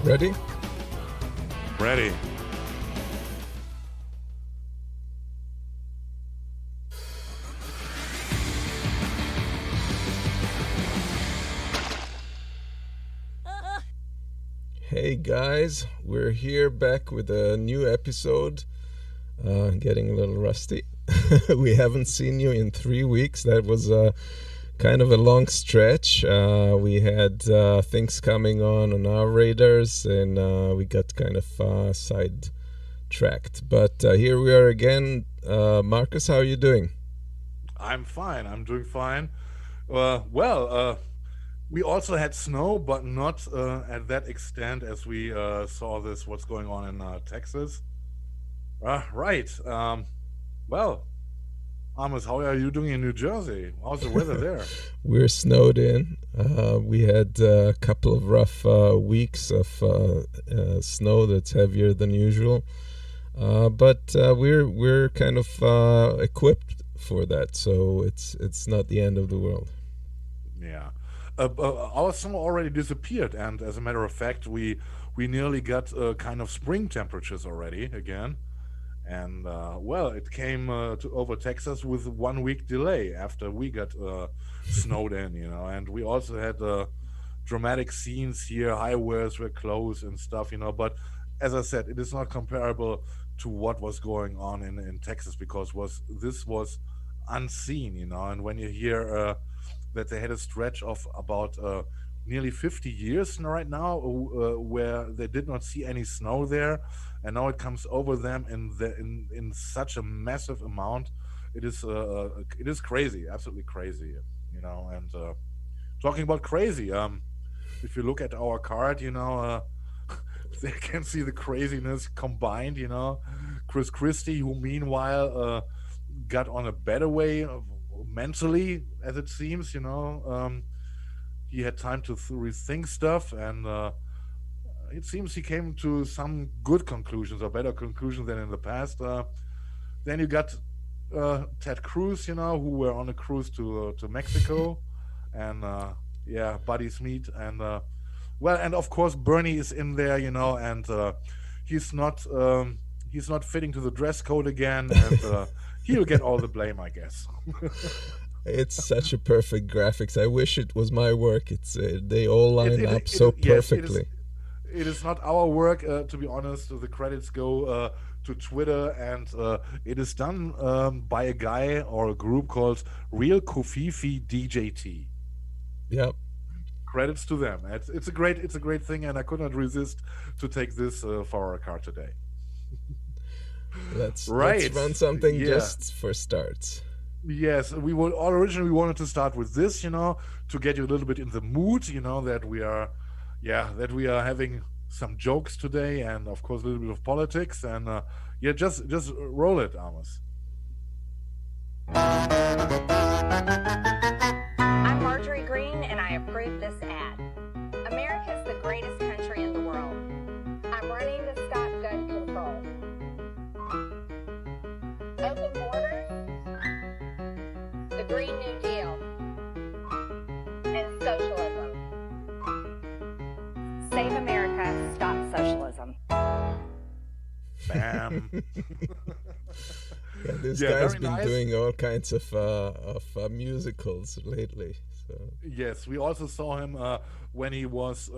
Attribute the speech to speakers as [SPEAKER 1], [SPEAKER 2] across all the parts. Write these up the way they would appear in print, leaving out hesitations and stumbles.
[SPEAKER 1] Ready?
[SPEAKER 2] Ready.
[SPEAKER 1] Hey guys, we're here back with a new episode. Getting a little rusty. We haven't seen you in 3 weeks. That was kind of a long stretch. We had things coming on our radars, and we got kind of sidetracked. But here we are again. Marcus, how are you doing?
[SPEAKER 2] I'm fine. I'm doing fine. Well, we also had snow, but not at that extent as we saw what's going on in Texas. Right. Well, Amos, how are you doing in New Jersey? How's the weather there?
[SPEAKER 1] We're snowed in. We had a couple of rough weeks of snow that's heavier than usual, but we're kind of equipped for that, so it's not the end of the world.
[SPEAKER 2] Yeah. Our snow already disappeared, and as a matter of fact, we nearly got kind of spring temperatures already again. And well, it came to over Texas with 1 week delay after we got snowed in, and we also had dramatic scenes here. Highways were closed and stuff, but as I said, it is not comparable to what was going on in Texas, because this was unseen, and when you hear that they had a stretch of about nearly 50 years right now where they did not see any snow there, and now it comes over them in such a massive amount. It is crazy, absolutely crazy, and talking about crazy, if you look at our card, they can see the craziness combined. Chris Christie, who meanwhile got on a better way mentally, as it seems. He had time to rethink stuff, and it seems he came to some good conclusions, or better conclusions than in the past. Then you got Ted Cruz, who were on a cruise to Mexico, and yeah, buddies meet, and well, and of course Bernie is in there, and he's not fitting to the dress code again, and he'll get all the blame, I guess.
[SPEAKER 1] It's such a perfect graphics. I wish it was my work. It's they all line up so
[SPEAKER 2] yes,
[SPEAKER 1] perfectly.
[SPEAKER 2] It is not our work, to be honest. The credits go to Twitter, and it is done by a guy or a group called Real Kofifi DJT.
[SPEAKER 1] Yep.
[SPEAKER 2] Credits to them. It's a great thing, and I could not resist to take this for our card today.
[SPEAKER 1] Let's
[SPEAKER 2] Right.
[SPEAKER 1] run something
[SPEAKER 2] Yeah.
[SPEAKER 1] just for starts.
[SPEAKER 2] Yes, originally we wanted to start with this, to get you a little bit in the mood, that we are having some jokes today, and of course a little bit of politics, and yeah, just roll it, Amos.
[SPEAKER 3] I'm Marjorie Green, and I approve this ad. America's the greatest country in the world. I'm running to stop gun control. Open borders, the Green New Deal, and socialism. Save America, stop socialism.
[SPEAKER 2] Bam.
[SPEAKER 1] Yeah, this
[SPEAKER 2] Yeah,
[SPEAKER 1] guy's
[SPEAKER 2] very
[SPEAKER 1] been
[SPEAKER 2] nice.
[SPEAKER 1] doing all kinds of musicals lately. So
[SPEAKER 2] Yes, we also saw him when he was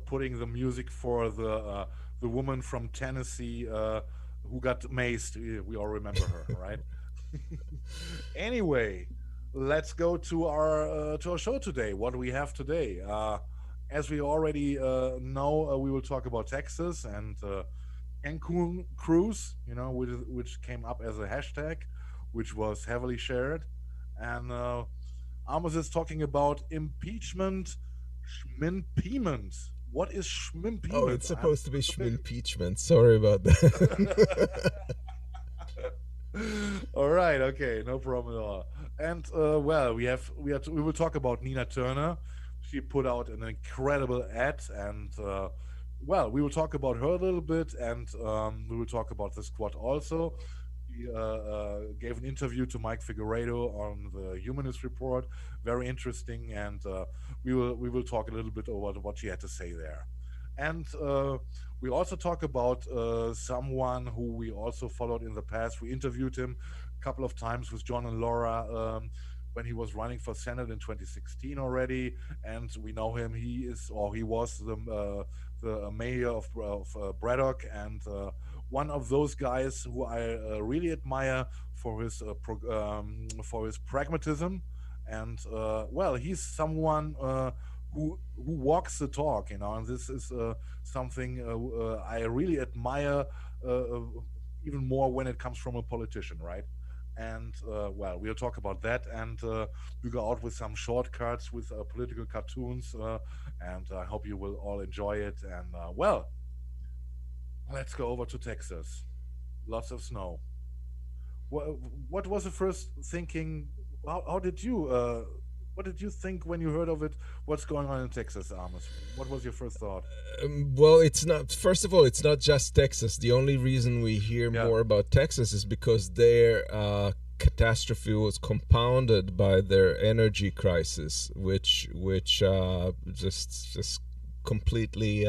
[SPEAKER 2] putting the music for the woman from Tennessee who got maced. We all remember her, right? Anyway, let's go to our show today. What do we have today? As we already know, we will talk about Texas and Cancun cruise, which came up as a hashtag, which was heavily shared, and Amos is talking about impeachment, schminpeachment. What is schminpeachment?
[SPEAKER 1] oh, it's supposed to be schmimpeachment. Sorry about that.
[SPEAKER 2] All right, okay, no problem at all. And well, we will talk about Nina Turner. She put out an incredible ad, and well, we will talk about her a little bit, and we will talk about the squad also. He gave an interview to Mike Figueredo on the Humanist Report, very interesting, and we will talk a little bit about what she had to say there. And we also talk about someone who we also followed in the past. We interviewed him a couple of times with John and Laura when he was running for Senate in 2016 already, and we know him. He was the mayor of Braddock, and one of those guys who I really admire for his pragmatism, and he's someone who walks the talk, and this is something I really admire even more when it comes from a politician, right? And we'll talk about that, and we go out with some shortcuts with political cartoons, and I hope you will all enjoy it. And let's go over to Texas. Lots of snow. What was the first thinking? How did you? What did you think when you heard of it? What's going on in Texas, Amos? What was your first thought?
[SPEAKER 1] Well, it's not. First of all, it's not just Texas. The only reason we hear more about Texas is because their catastrophe was compounded by their energy crisis, which just completely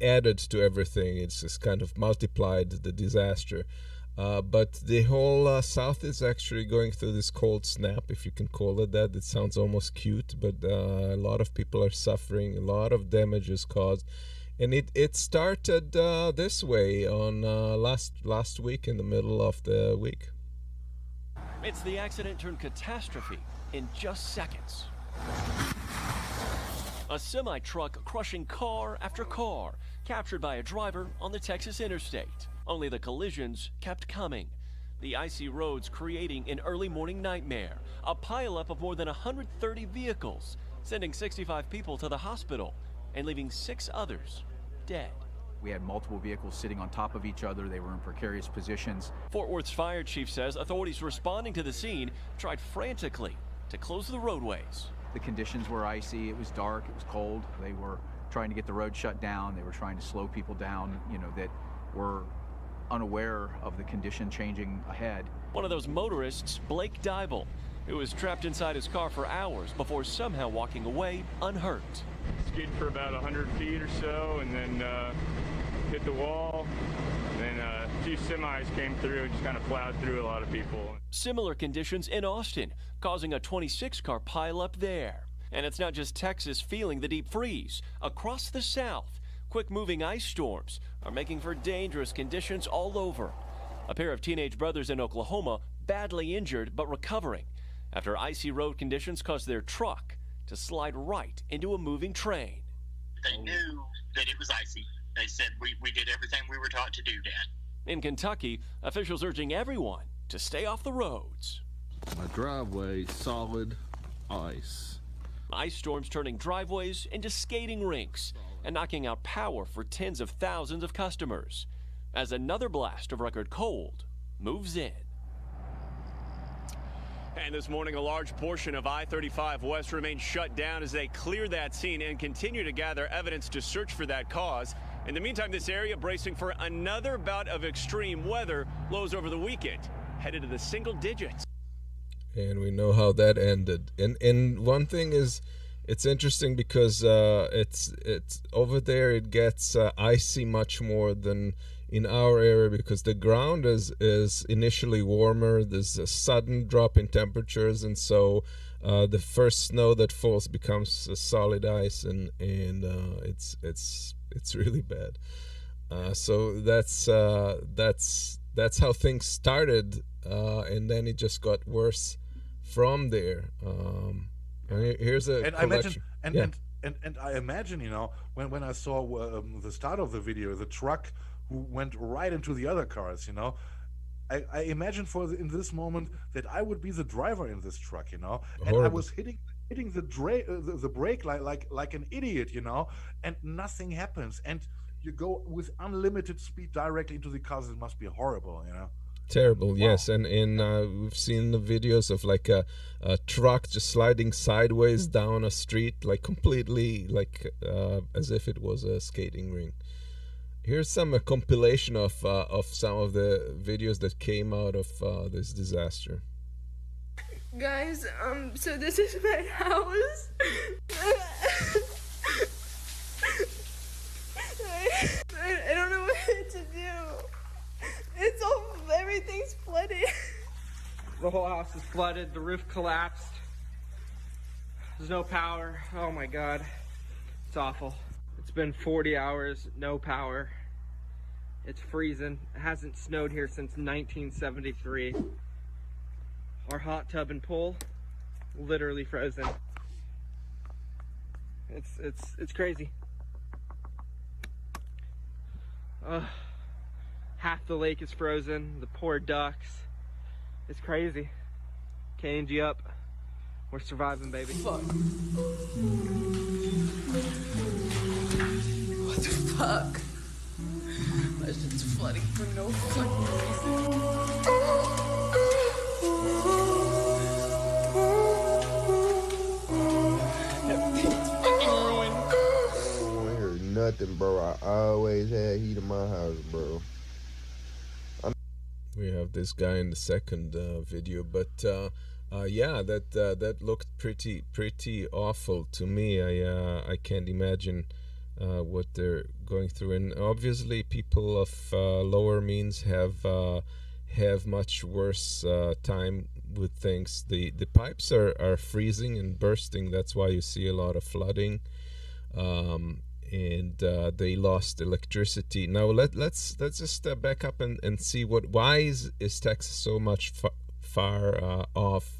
[SPEAKER 1] added to everything. It's just kind of multiplied the disaster. But the whole South is actually going through this cold snap, if you can call it that. It sounds almost cute, but a lot of people are suffering. A lot of damage is caused. And it started this way on last week, in the middle of the week.
[SPEAKER 4] It's the accident turned catastrophe in just seconds. A semi-truck crushing car after car, captured by a driver on the Texas interstate. Only the collisions kept coming. The icy roads creating an early morning nightmare. A pileup of more than 130 vehicles, sending 65 people to the hospital and leaving 6 others dead.
[SPEAKER 5] We had multiple vehicles sitting on top of each other. They were in precarious positions.
[SPEAKER 4] Fort Worth's fire chief says authorities responding to the scene tried frantically to close the roadways.
[SPEAKER 5] The conditions were icy. It was dark. It was cold. They were trying to get the road shut down. They were trying to slow people down, that were unaware of the condition changing ahead.
[SPEAKER 4] One of those motorists, Blake Dybel, who was trapped inside his car for hours before somehow walking away unhurt.
[SPEAKER 6] Skid for about 100 feet or so, and then hit the wall. Then a few semis came through and just kind of plowed through a lot of people.
[SPEAKER 4] Similar conditions in Austin, causing a 26-car pileup there. And it's not just Texas feeling the deep freeze. Across the South, quick-moving ice storms are making for dangerous conditions all over. A pair of teenage brothers in Oklahoma badly injured but recovering after icy road conditions caused their truck to slide right into a moving train.
[SPEAKER 7] They knew that it was icy. They said, we did everything we were taught to do, Dad.
[SPEAKER 4] In Kentucky, officials urging everyone to stay off the roads.
[SPEAKER 8] My driveway, solid ice.
[SPEAKER 4] Ice storms turning driveways into skating rinks and knocking out power for tens of thousands of customers as another blast of record cold moves in.
[SPEAKER 9] And this morning, a large portion of I-35 West remains shut down as they clear that scene and continue to gather evidence to search for that cause. In the meantime, this area bracing for another bout of extreme weather. Lows over the weekend headed to the single digits.
[SPEAKER 1] And we know how that ended. And one thing is, it's interesting because it's over there. It gets icy much more than in our area because the ground is initially warmer. There's a sudden drop in temperatures, and so the first snow that falls becomes solid ice, and it's really bad. So that's how things started, and then it just got worse from there. Here's a
[SPEAKER 2] and
[SPEAKER 1] collection.
[SPEAKER 2] I imagine, when I saw the start of the video, the truck who went right into the other cars, I imagine in this moment that I would be the driver in this truck, and
[SPEAKER 1] Horrible.
[SPEAKER 2] I was hitting the brake like an idiot, and nothing happens, and you go with unlimited speed directly into the cars. It must be horrible,
[SPEAKER 1] Terrible,
[SPEAKER 2] Wow.
[SPEAKER 1] yes, and we've seen the videos of like a truck just sliding sideways down a street, like completely, like as if it was a skating rink. Here's some compilation of some of the videos that came out of this disaster.
[SPEAKER 10] Guys, so this is my house. It's all, everything's flooded.
[SPEAKER 11] The whole house is flooded. The roof collapsed. There's no power. Oh my God. It's awful. It's been 40 hours, no power. It's freezing. It hasn't snowed here since 1973. Our hot tub and pool, literally frozen. It's crazy. Half the lake is frozen. The poor ducks. It's crazy. KNG up. We're surviving, baby.
[SPEAKER 10] Fuck. What the fuck? My shit's flooding for no fucking reason. Everything's fucking ruined.
[SPEAKER 12] I don't want to hear nothing, bro. I always had heat in my house, bro.
[SPEAKER 1] We have this guy in the second video, but yeah, that looked pretty awful to me. I can't imagine what they're going through, and obviously people of lower means have much worse time with things. The pipes are freezing and bursting. That's why you see a lot of flooding. And they lost electricity. Now let's just back up and see why is Texas so much far off,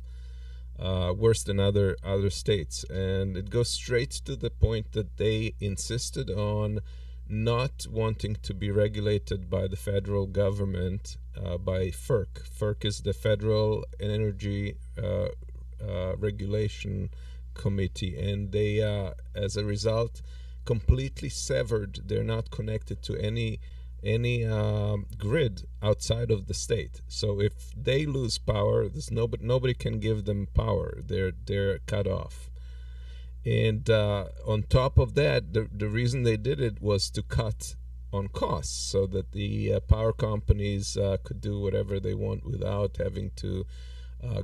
[SPEAKER 1] worse than other states. And it goes straight to the point that they insisted on not wanting to be regulated by the federal government, by FERC. FERC is the Federal Energy Regulation Committee, and they as a result completely severed. They're not connected to any grid outside of the state. So if they lose power, there's nobody can give them power. They're cut off. And on top of that, the reason they did it was to cut on costs, so that the power companies could do whatever they want without having to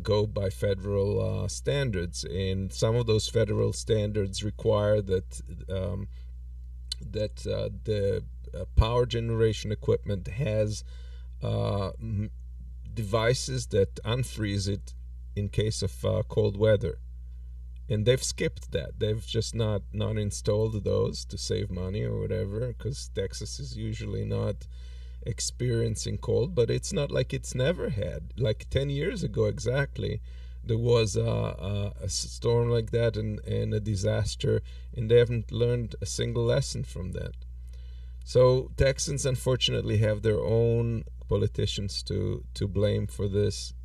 [SPEAKER 1] go by federal standards. And some of those federal standards require that the power generation equipment has devices that unfreeze it in case of cold weather. And they've skipped that. They've just not installed those to save money or whatever, because Texas is usually not experiencing cold. But it's not like it's never had. Like 10 years ago exactly, there was a storm like that and a disaster, and they haven't learned a single lesson from that. So Texans unfortunately have their own politicians to blame for this,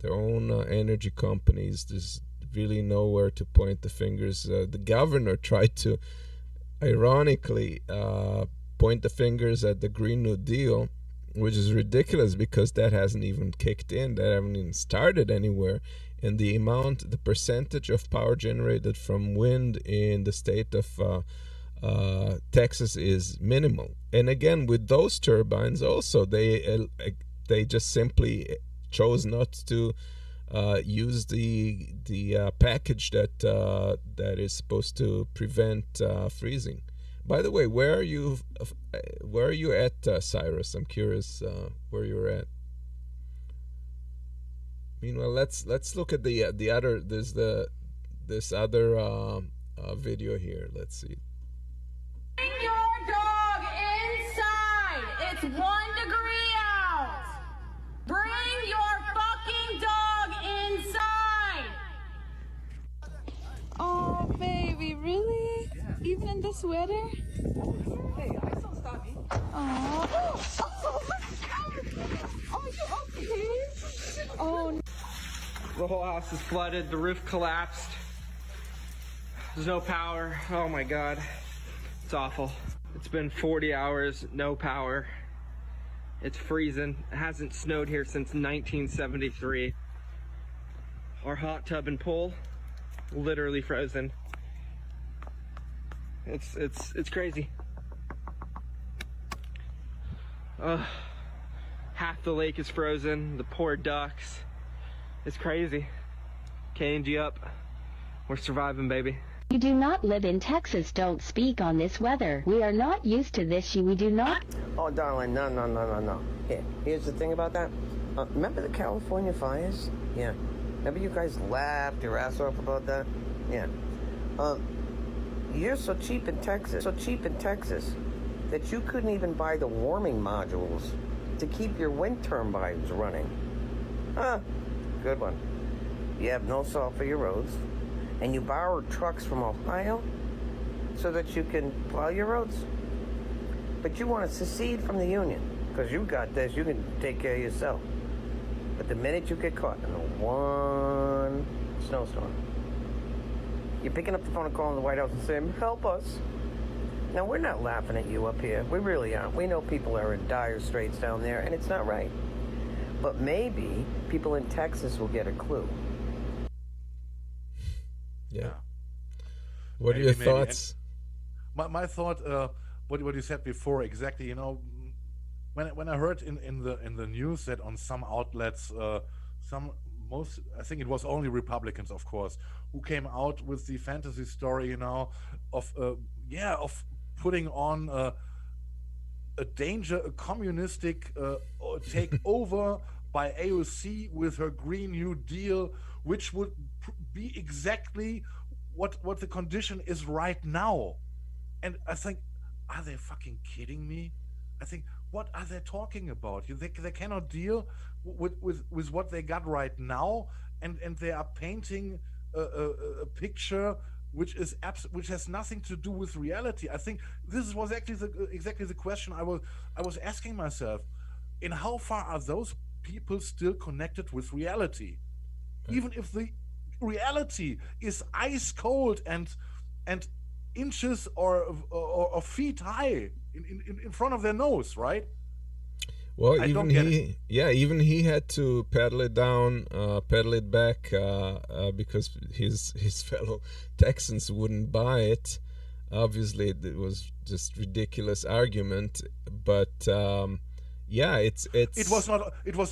[SPEAKER 1] their own energy companies. There's really nowhere to point the fingers. The governor tried to ironically point the fingers at the Green New Deal, which is ridiculous because that hasn't even kicked in, that haven't even started anywhere. And the percentage of power generated from wind in the state of Texas is minimal. And again, with those turbines also, they just simply chose not to use the package that is supposed to prevent freezing. By the way, where are you at, Cyrus? I'm curious where you're at. Meanwhile, let's look at the other. There's this other video here. Let's see.
[SPEAKER 13] Bring your dog inside. It's 1 degree out. Bring your fucking dog inside.
[SPEAKER 10] Oh, baby, really?
[SPEAKER 13] Yeah.
[SPEAKER 10] Even in the sweater?
[SPEAKER 13] Hey, I don't stop me.
[SPEAKER 10] Oh, are you okay? Oh, no.
[SPEAKER 11] The whole house is flooded. The roof collapsed. There's no power. Oh my God. It's awful. It's been 40 hours, no power. It's freezing. It hasn't snowed here since 1973. Our hot tub and pool, literally frozen. It's crazy. Half the lake is frozen. The poor ducks. It's crazy. KNG up. We're surviving, baby.
[SPEAKER 14] You do not live in Texas. Don't speak on this weather. We are not used to this. We do not.
[SPEAKER 15] Oh, darling, no. Here's the thing about that. Remember the California fires? Yeah. Remember you guys laughed your ass off about that? Yeah. You're so cheap in Texas, that you couldn't even buy the warming modules to keep your wind turbines running. Good one. You have no salt for your roads, and you borrowed trucks from Ohio so that you can plow your roads. But you want to secede from the Union, because you got this, you can take care of yourself. But the minute you get caught in one snowstorm, you're picking up the phone and calling the White House and saying, help us. Now, we're not laughing at you up here. We really aren't. We know people are in dire straits down there, and it's not right. But maybe people in Texas will get a clue.
[SPEAKER 1] Yeah. What are your thoughts?
[SPEAKER 2] My thought, what you said before, exactly. You know, when I heard in the news that on some outlets, I think it was only Republicans, of course, who came out with the fantasy story, you know, of putting on a communistic takeover by AOC with her Green New Deal, which would be exactly what the condition is right now. And I think, are they fucking kidding me? I think, what are they talking about? They cannot deal with what they got right now, and they are painting a picture which has nothing to do with reality. I think this was exactly the question I was asking myself. In how far are those people still connected with reality? Even if the reality is ice cold and inches or feet high in front of their nose, right?
[SPEAKER 1] Well, even he had to pedal it back because his fellow Texans wouldn't buy it. Obviously, it was just ridiculous argument, but it
[SPEAKER 2] was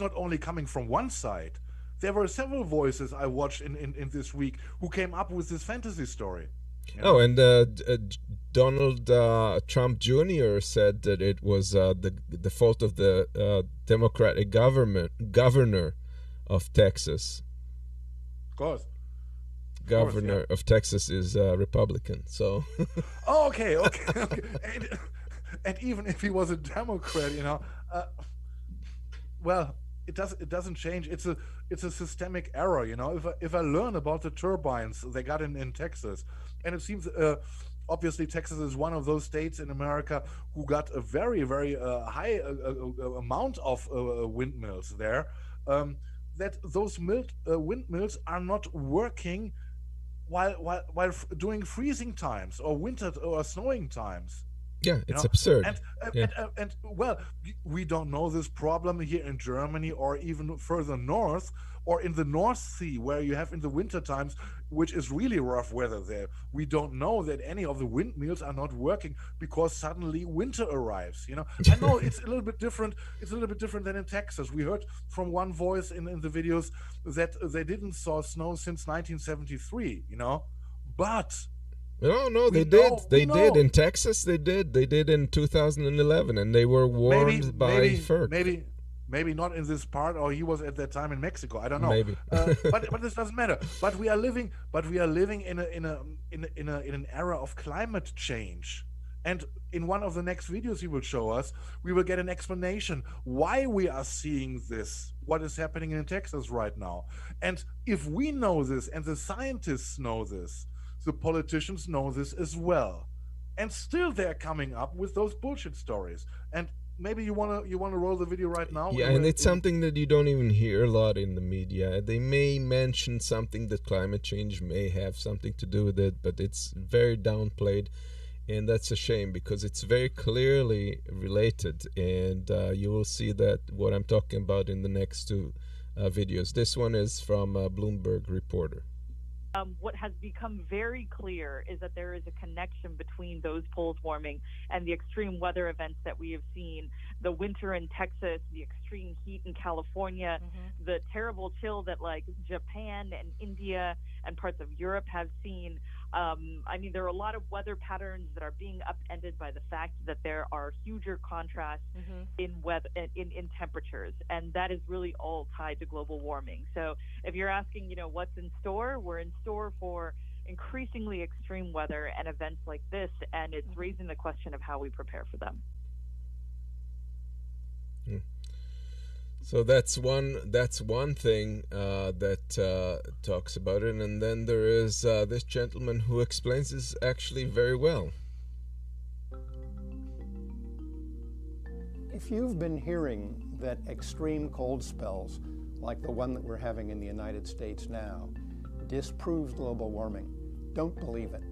[SPEAKER 2] not only coming from one side. There were several voices I watched in this week who came up with this fantasy story. You know?
[SPEAKER 1] Oh, and Donald Trump Jr. said that it was the fault of the Democratic governor of Texas.
[SPEAKER 2] Of course.
[SPEAKER 1] Governor of Texas is Republican, so.
[SPEAKER 2] Oh, okay. And even if he was a Democrat, you know, well, it doesn't change. It's a systemic error, you know. If I learn about the turbines they got in Texas, and it seems obviously Texas is one of those states in America who got a very, very high amount of windmills there, that those windmills are not working while during freezing times or winter or snowing times.
[SPEAKER 1] Yeah, it's absurd.
[SPEAKER 2] And well, we don't know this problem here in Germany or even further north or in the North Sea, where you have in the winter times, which is really rough weather there. We don't know that any of the windmills are not working because suddenly winter arrives. You know, I know it's a little bit different. It's a little bit different than in Texas. We heard from one voice in the videos that they didn't saw snow since 1973. You know, but.
[SPEAKER 1] No, they did. They did in Texas. They did. They did in 2011, and they were warned by FERC.
[SPEAKER 2] Maybe not in this part, or he was at that time in Mexico. I don't know.
[SPEAKER 1] Maybe.
[SPEAKER 2] But this doesn't matter. But we are living in an era of climate change. And in one of the next videos he will show us, we will get an explanation why we are seeing this, what is happening in Texas right now. And if we know this, and the scientists know this, the politicians know this as well, and still they're coming up with those bullshit stories. And maybe you wanna roll the video right now.
[SPEAKER 1] Yeah, and it's something that you don't even hear a lot in the media. They may mention something that climate change may have something to do with it, but it's very downplayed, and that's a shame because it's very clearly related. And you will see that what I'm talking about in the next two videos. This one is from Bloomberg Reporter.
[SPEAKER 16] What has become very clear is that there is a connection between those poles warming and the extreme weather events that we have seen. The winter in Texas, the extreme heat in California, the terrible chill that like Japan and India and parts of Europe have seen. I mean, there are a lot of weather patterns that are being upended by the fact that there are huger contrasts in weather in temperatures, and that is really all tied to global warming. So if you're asking, what's in store, we're in store for increasingly extreme weather and events like this, and it's raising the question of how we prepare for them.
[SPEAKER 1] So that's one thing that talks about it, and then there is this gentleman who explains this actually very well.
[SPEAKER 17] If you've been hearing that extreme cold spells, like the one that we're having in the United States now, disproves global warming, don't believe it.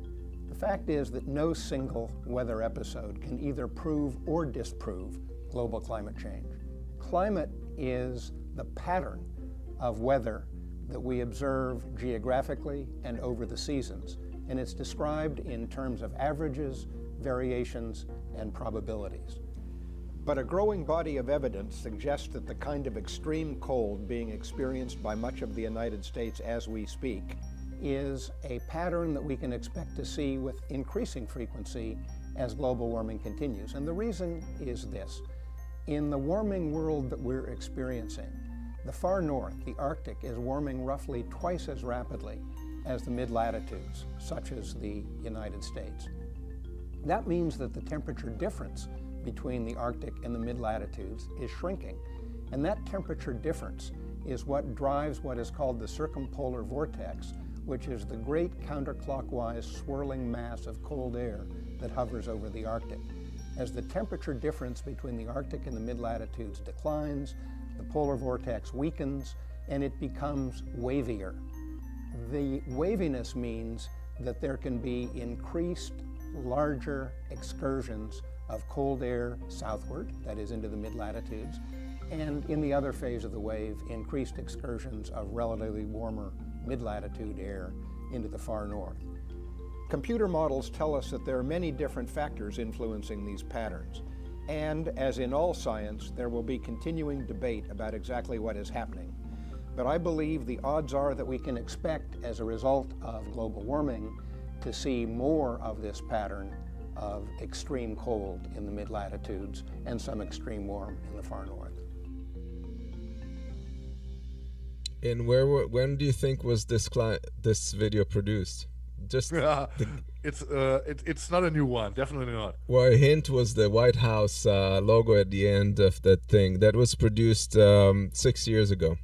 [SPEAKER 17] The fact is that no single weather episode can either prove or disprove global climate change. Climate is the pattern of weather that we observe geographically and over the seasons, and it's described in terms of averages, variations, and probabilities. But a growing body of evidence suggests that the kind of extreme cold being experienced by much of the United States as we speak is a pattern that we can expect to see with increasing frequency as global warming continues. And the reason is this. In the warming world that we're experiencing, the far north, the Arctic, is warming roughly twice as rapidly as the mid-latitudes, such as the United States. That means that the temperature difference between the Arctic and the mid-latitudes is shrinking. And that temperature difference is what drives what is called the circumpolar vortex, which is the great counterclockwise swirling mass of cold air that hovers over the Arctic. As the temperature difference between the Arctic and the mid-latitudes declines, the polar vortex weakens, and it becomes wavier. The waviness means that there can be increased, larger excursions of cold air southward, that is into the mid-latitudes, and in the other phase of the wave, increased excursions of relatively warmer mid-latitude air into the far north. Computer models tell us that there are many different factors influencing these patterns. And as in all science, there will be continuing debate about exactly what is happening. But I believe the odds are that we can expect, as a result of global warming, to see more of this pattern of extreme cold in the mid-latitudes and some extreme warm in the far north.
[SPEAKER 1] And when do you think was this video produced? Just
[SPEAKER 2] it's not a new one, definitely not.
[SPEAKER 1] Well, a hint was the White House logo at the end of that thing that was produced 6 years ago.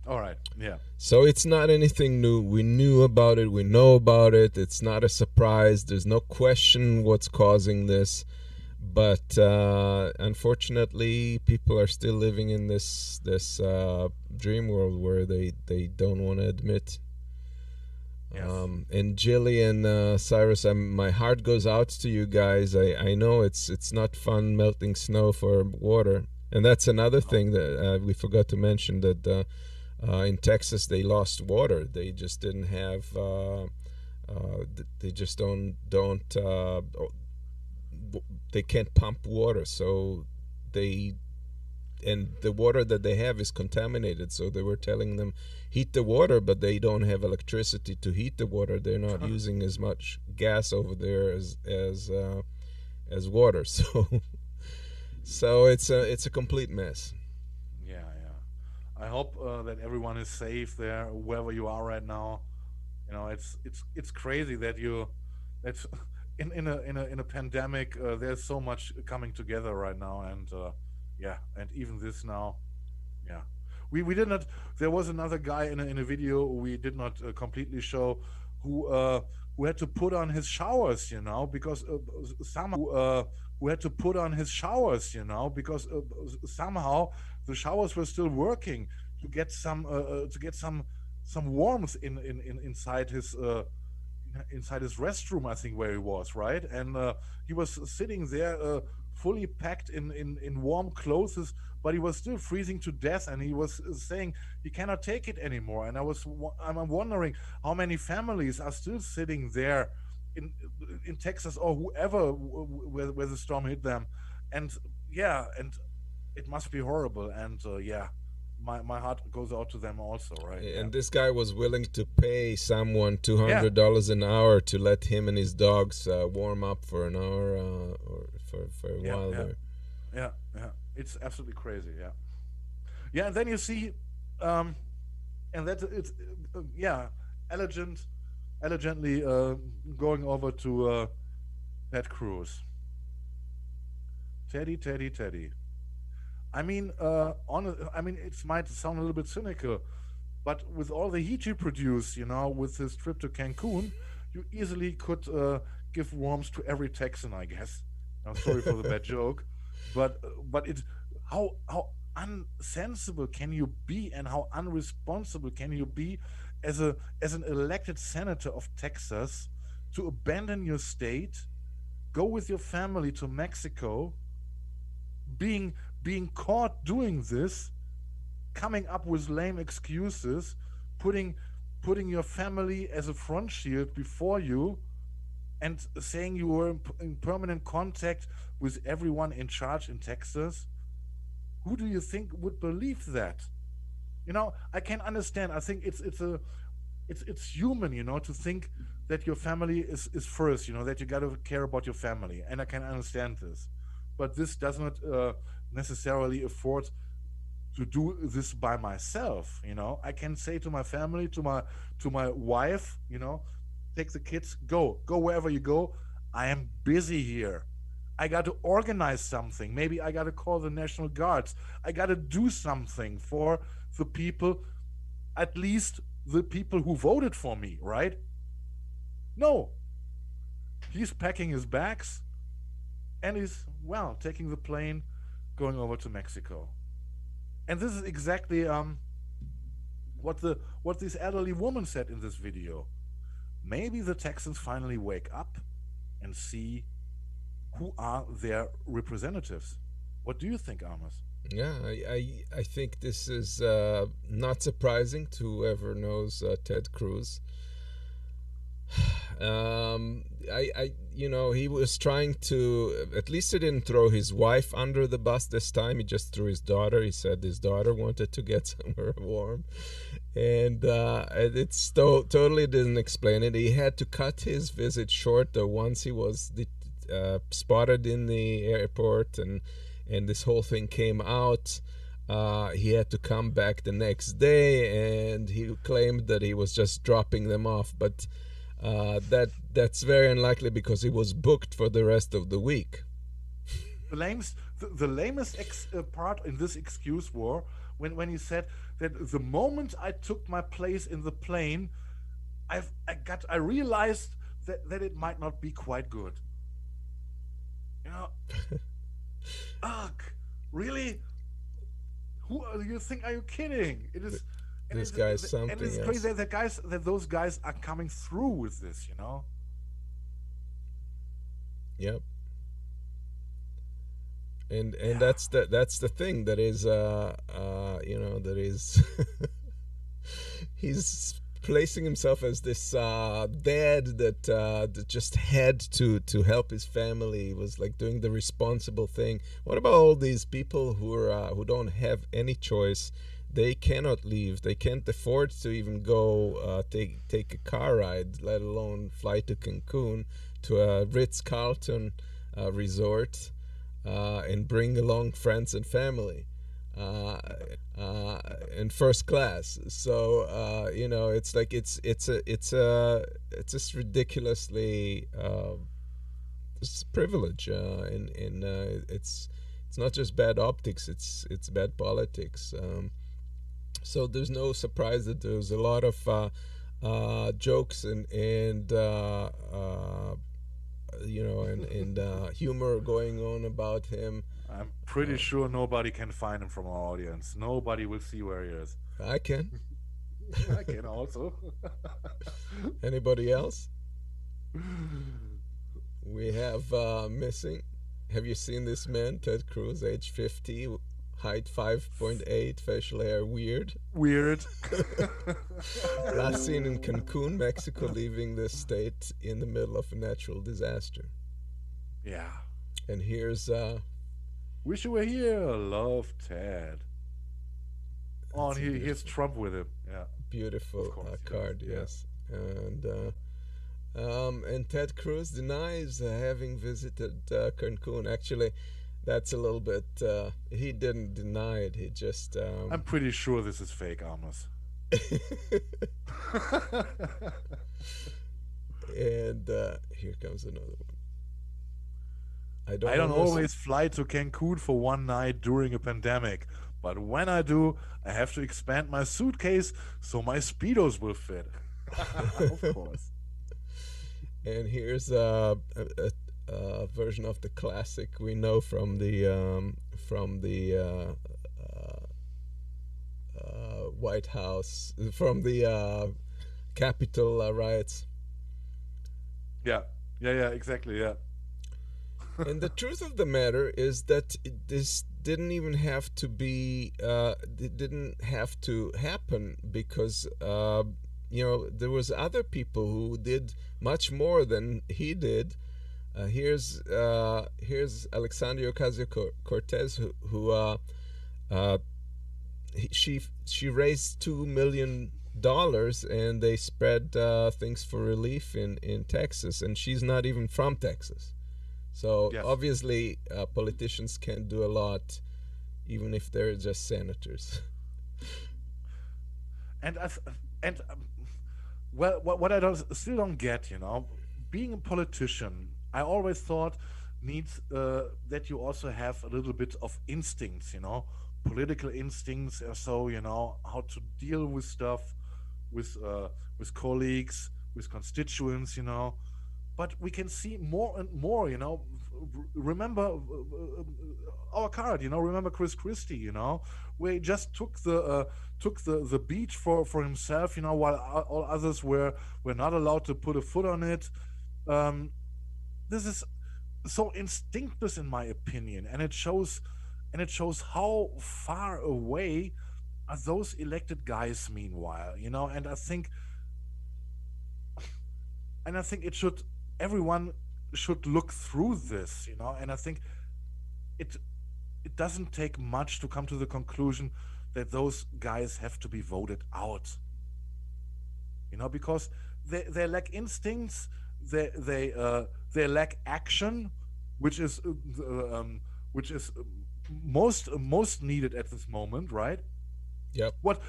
[SPEAKER 2] All right, yeah.
[SPEAKER 1] So it's not anything new. We knew about it. We know about it. It's not a surprise. There's no question what's causing this. But unfortunately, people are still living in this dream world where they don't want to admit.
[SPEAKER 2] Yes.
[SPEAKER 1] And Jilly and Cyrus, my heart goes out to you guys. I know it's not fun melting snow for water, and that's another thing that we forgot to mention, that in Texas they lost water. They just didn't have. They just don't. They can't pump water, so and the water that they have is contaminated. So they were telling them heat the water, but they don't have electricity to heat the water. They're not using as much gas over there as water. So it's a complete mess.
[SPEAKER 2] Yeah. I hope that everyone is safe there, wherever you are right now. It's crazy that that's in a pandemic. There's so much coming together right now, and and even this now, we did not. There was another guy in a video we did not completely show, who had to put on his showers, because somehow who had to put on his showers, because somehow the showers were still working to get some warmth inside his restroom, I think, where he was, right? And he was sitting there fully packed in warm clothes, but he was still freezing to death, and he was saying he cannot take it anymore. And I'm wondering how many families are still sitting there in Texas or whoever where the storm hit them, and it must be horrible. And my heart goes out to them also, right?
[SPEAKER 1] And this guy was willing to pay someone $200 an hour to let him and his dogs warm up for an hour or for a while there.
[SPEAKER 2] Yeah, it's absolutely crazy. Yeah, and then you see, and that it's elegantly going over to Ted Cruz. Teddy. I mean, it might sound a little bit cynical, but with all the heat you produce, with this trip to Cancun, you easily could give worms to every Texan, I guess. I'm sorry for the bad joke, but it's how unsensible can you be, and how unresponsible can you be as an elected senator of Texas to abandon your state, go with your family to Mexico, being caught doing this, coming up with lame excuses, putting your family as a front shield before you, and saying you were in permanent contact with everyone in charge in Texas. Who do you think would believe that? I can understand. I think it's human, to think that your family is first, that you got to care about your family, and I can understand this. But this does not necessarily afford to do this by myself. I can say to my family, to my wife, take the kids, go wherever you go. I am busy here. I got to organize something. Maybe I got to call the National Guards. I got to do something for the people, at least the people who voted for me, right? No. He's packing his bags, and he's, taking the plane, going over to Mexico. And this is exactly what this elderly woman said in this video. Maybe the Texans finally wake up and see who are their representatives. What do you think, Amos?
[SPEAKER 1] Yeah, I think this is not surprising to whoever knows Ted Cruz. He was trying to, at least he didn't throw his wife under the bus this time. He just threw his daughter. He said his daughter wanted to get somewhere warm, and it's totally didn't explain it. He had to cut his visit short, though, once he was spotted in the airport and this whole thing came out. He had to come back the next day, and he claimed that he was just dropping them off, but that's very unlikely because he was booked for the rest of the week.
[SPEAKER 2] The lamest part in this excuse was when he said that the moment I took my place in the plane, I realized that it might not be quite good. Ugh, really? Who do you think? Are you kidding? It is.
[SPEAKER 1] This guy's something
[SPEAKER 2] and it's
[SPEAKER 1] else.
[SPEAKER 2] crazy that those guys are coming through with this,
[SPEAKER 1] Yep. And that's the thing that is that is he's placing himself as this dad that just had to help his family. He was like doing the responsible thing. What about all these people who don't have any choice? They cannot leave. They can't afford to even go take a car ride, let alone fly to Cancun, to a Ritz-Carlton resort, and bring along friends and family in first class. So it's like it's just ridiculously it's privilege, and it's not just bad optics. It's bad politics. So there's no surprise that there's a lot of jokes and humor going on about him.
[SPEAKER 2] I'm pretty sure nobody can find him from our audience. Nobody will see where he is.
[SPEAKER 1] I can.
[SPEAKER 2] I can also.
[SPEAKER 1] Anybody else? We have missing. Have you seen this man, Ted Cruz, age 50? Height 5.8, facial hair weird. Last seen in Cancun, Mexico, leaving the state in the middle of a natural disaster.
[SPEAKER 2] Yeah.
[SPEAKER 1] And here's
[SPEAKER 2] wish you were here. Love, Ted. Oh, and he has Trump with him. Yeah.
[SPEAKER 1] Beautiful card,
[SPEAKER 2] yeah.
[SPEAKER 1] yes. And Ted Cruz denies having visited Cancun. Actually, that's a little bit. He didn't deny it. He just.
[SPEAKER 2] I'm pretty sure this is fake, Amos.
[SPEAKER 1] And here comes another one.
[SPEAKER 2] I don't always fly to Cancun for one night during a pandemic, but when I do, I have to expand my suitcase so my Speedos will fit. Of course.
[SPEAKER 1] And here's a version of the classic we know from the White House, from the Capitol riots.
[SPEAKER 2] Yeah, exactly, yeah.
[SPEAKER 1] And the truth of the matter is that this didn't even have to be, it didn't have to happen because, there was other people who did much more than he did. Here's Alexandria Ocasio-Cortez, who she raised $2 million and they spread things for relief in Texas, and she's not even from Texas. So
[SPEAKER 2] yes.
[SPEAKER 1] Obviously politicians can't do a lot even if they're just senators.
[SPEAKER 2] Well, what I still don't get, being a politician, I always thought needs that you also have a little bit of instincts, political instincts, or so, how to deal with stuff, with colleagues, with constituents, But we can see more and more, Remember our card, Remember Chris Christie, where he just took the beach for himself, while all others were not allowed to put a foot on it. This is so instinctive, in my opinion, and it shows how far away are those elected guys. Meanwhile, and I think everyone should look through this, and I think it doesn't take much to come to the conclusion that those guys have to be voted out, because they lack instincts, they lack action, which is most needed at this moment, right?
[SPEAKER 1] Yep.
[SPEAKER 2] What?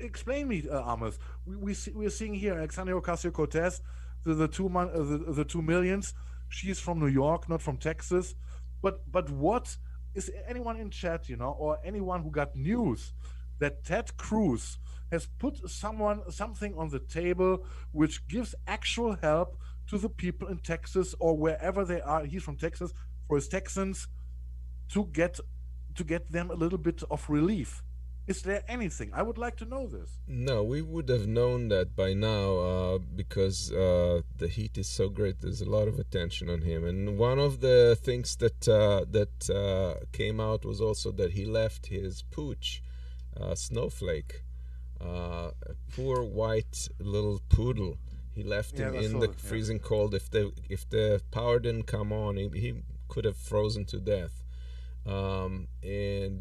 [SPEAKER 2] Explain me, Amos. We're seeing here Alexandria Ocasio-Cortez, the 2 millions. She's from New York, not from Texas. But what is anyone in chat, or anyone who got news that Ted Cruz has put something on the table which gives actual help to the people in Texas or wherever they are? He's from Texas, for his Texans, to get them a little bit of relief. Is there anything? I would like to know this.
[SPEAKER 1] No, we would have known that by now because the heat is so great. There's a lot of attention on him. And one of the things that came out was also that he left his pooch, Snowflake, a poor white little poodle. He left him in the freezing cold. If the power didn't come on, he could have frozen to death. And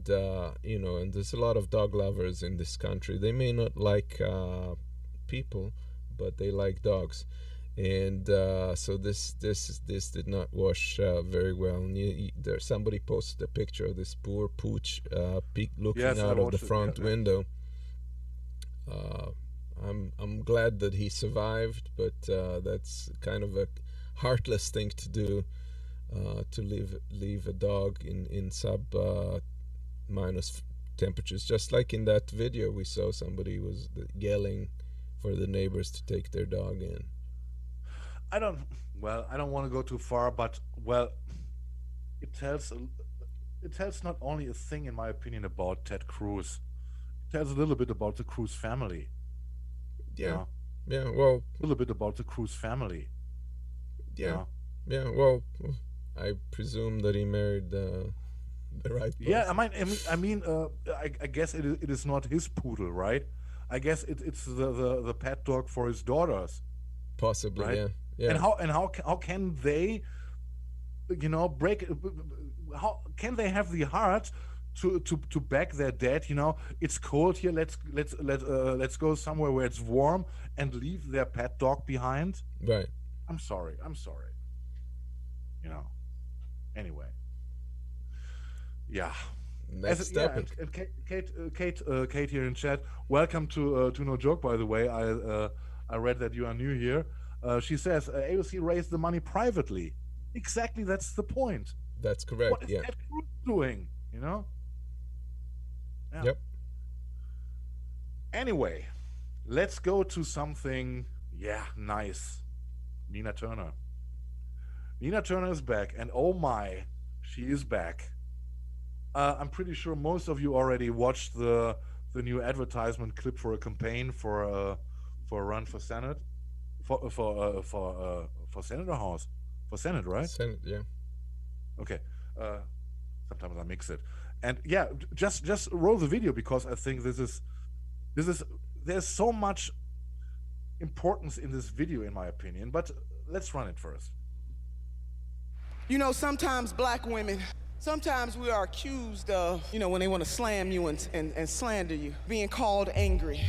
[SPEAKER 1] there's a lot of dog lovers in this country. They may not like people, but they like dogs, and so this did not wash very well. And somebody posted a picture of this poor pooch looking out of the front window. I'm glad that he survived, but that's kind of a heartless thing to do. To leave a dog in sub minus temperatures, just like in that video we saw, somebody was yelling for the neighbors to take their dog in.
[SPEAKER 2] I don't want to go too far, but it tells not only a thing, in my opinion, about Ted Cruz. It tells a little bit about the Cruz family.
[SPEAKER 1] Yeah, well,
[SPEAKER 2] a little bit about the Cruz family.
[SPEAKER 1] Yeah, well, I presume that he married the right person.
[SPEAKER 2] Yeah, I guess it is not his poodle, right? I guess it's the pet dog for his daughters.
[SPEAKER 1] Possibly,
[SPEAKER 2] right?
[SPEAKER 1] Yeah.
[SPEAKER 2] And how can they, break? How can they have the heart to back their dad. You know, it's cold here. Let's go somewhere where it's warm and leave their pet dog behind.
[SPEAKER 1] Right.
[SPEAKER 2] I'm sorry. You know. Anyway. Yeah.
[SPEAKER 1] Next topic.
[SPEAKER 2] And Kate here in chat. Welcome to No Joke. By the way, I read that you are new here. She says AOC raised the money privately. Exactly, that's the point.
[SPEAKER 1] That's correct.
[SPEAKER 2] What is that group doing? You know. Yeah.
[SPEAKER 1] Yep.
[SPEAKER 2] Anyway, let's go to something. Yeah, nice. Nina Turner. Nina Turner is back, and oh my, she is back. I'm pretty sure most of you already watched the new advertisement clip for a campaign for a run for Senate, for Senate or House, for Senate, right?
[SPEAKER 1] Senate, yeah.
[SPEAKER 2] Okay. Sometimes I mix it, and yeah, just roll the video because I think there's so much importance in this video, in my opinion. But let's run it first.
[SPEAKER 18] You know, sometimes black women. Sometimes we are accused of, you know, when they want to slam you and slander you, being called angry.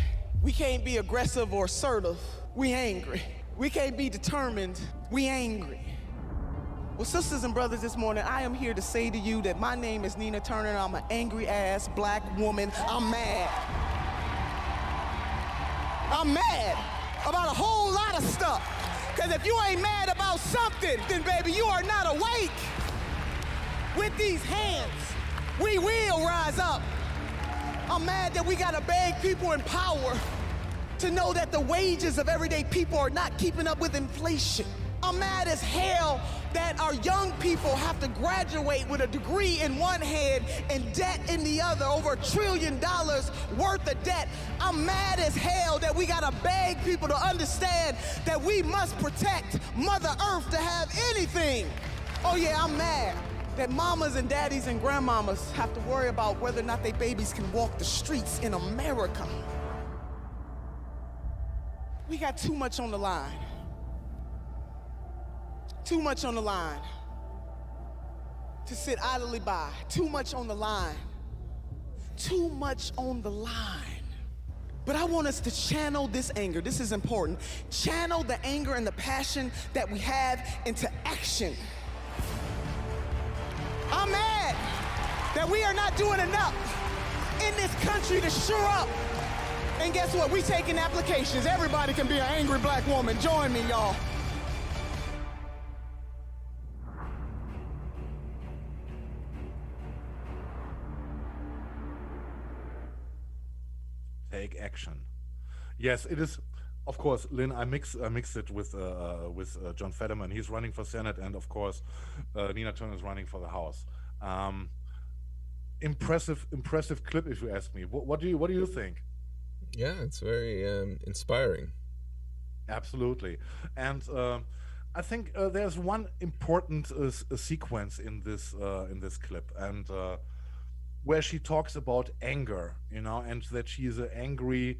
[SPEAKER 18] We can't be aggressive or assertive. We angry. We can't be determined. We angry. Well, sisters and brothers, this morning, I am here to say to you that my name is Nina Turner and I'm an angry-ass black woman. I'm mad. I'm mad about a whole lot of stuff. Because if you ain't mad about something, then baby, you are not awake. With these hands, we will rise up. I'm mad that we gotta beg people in power to know that the wages of everyday people are not keeping up with inflation. I'm mad as hell that our young people have to graduate with a degree in one hand and debt in the other, over $1 trillion worth of debt. I'm mad as hell that we gotta beg people to understand that we must protect Mother Earth to have anything. Oh yeah, I'm mad that mamas and daddies and grandmamas have to worry about whether or not their babies can walk the streets in America. We got too much on the line. Too much on the line to sit idly by. Too much on the line. Too much on the line. But I want us to channel this anger. This is important. Channel the anger and the passion that we have into action. I'm mad that we are not doing enough in this country to shore up. And guess what? We taking applications. Everybody can be an angry black woman. Join me, y'all.
[SPEAKER 2] Take action. Yes, it is. Of course, Lynn, I mix it with John Fetterman. He's running for Senate, and of course, Nina Turner is running for the House. Impressive clip, if you ask me. What do you think?
[SPEAKER 1] Yeah, it's very inspiring.
[SPEAKER 2] Absolutely, and I think there's one important sequence in this clip, and where she talks about anger, you know, and that she is an angry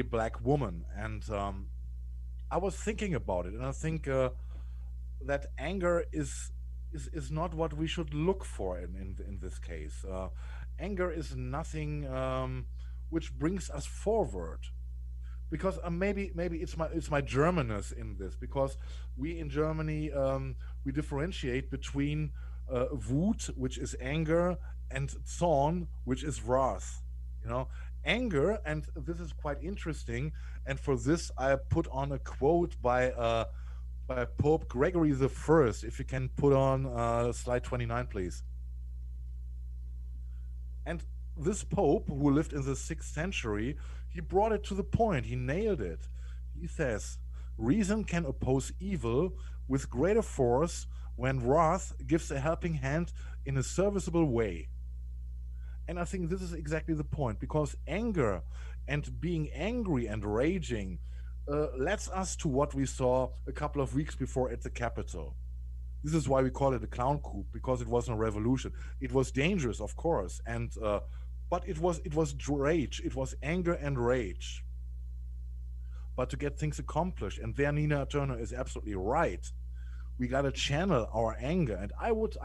[SPEAKER 2] black woman. And I was thinking about it, and I think that anger is not what we should look for in this case. Anger is nothing which brings us forward, because maybe it's my Germanness in this, because we in Germany we differentiate between Wut, which is anger, and Zorn, which is wrath. You know, anger, and this is quite interesting. And for this, I put on a quote by Pope Gregory the First. If you can put on slide 29, please. And this Pope, who lived in the 6th century, he brought it to the point. He nailed it. He says, "Reason can oppose evil with greater force when wrath gives a helping hand in a serviceable way." And I think this is exactly the point, because anger and being angry and raging lets us to what we saw a couple of weeks before at the Capitol. This is why we call it a clown coup, because it wasn't a revolution. It was dangerous, of course, and but it was rage. It was anger and rage. But to get things accomplished, and there Nina Turner is absolutely right, we got to channel our anger. And I would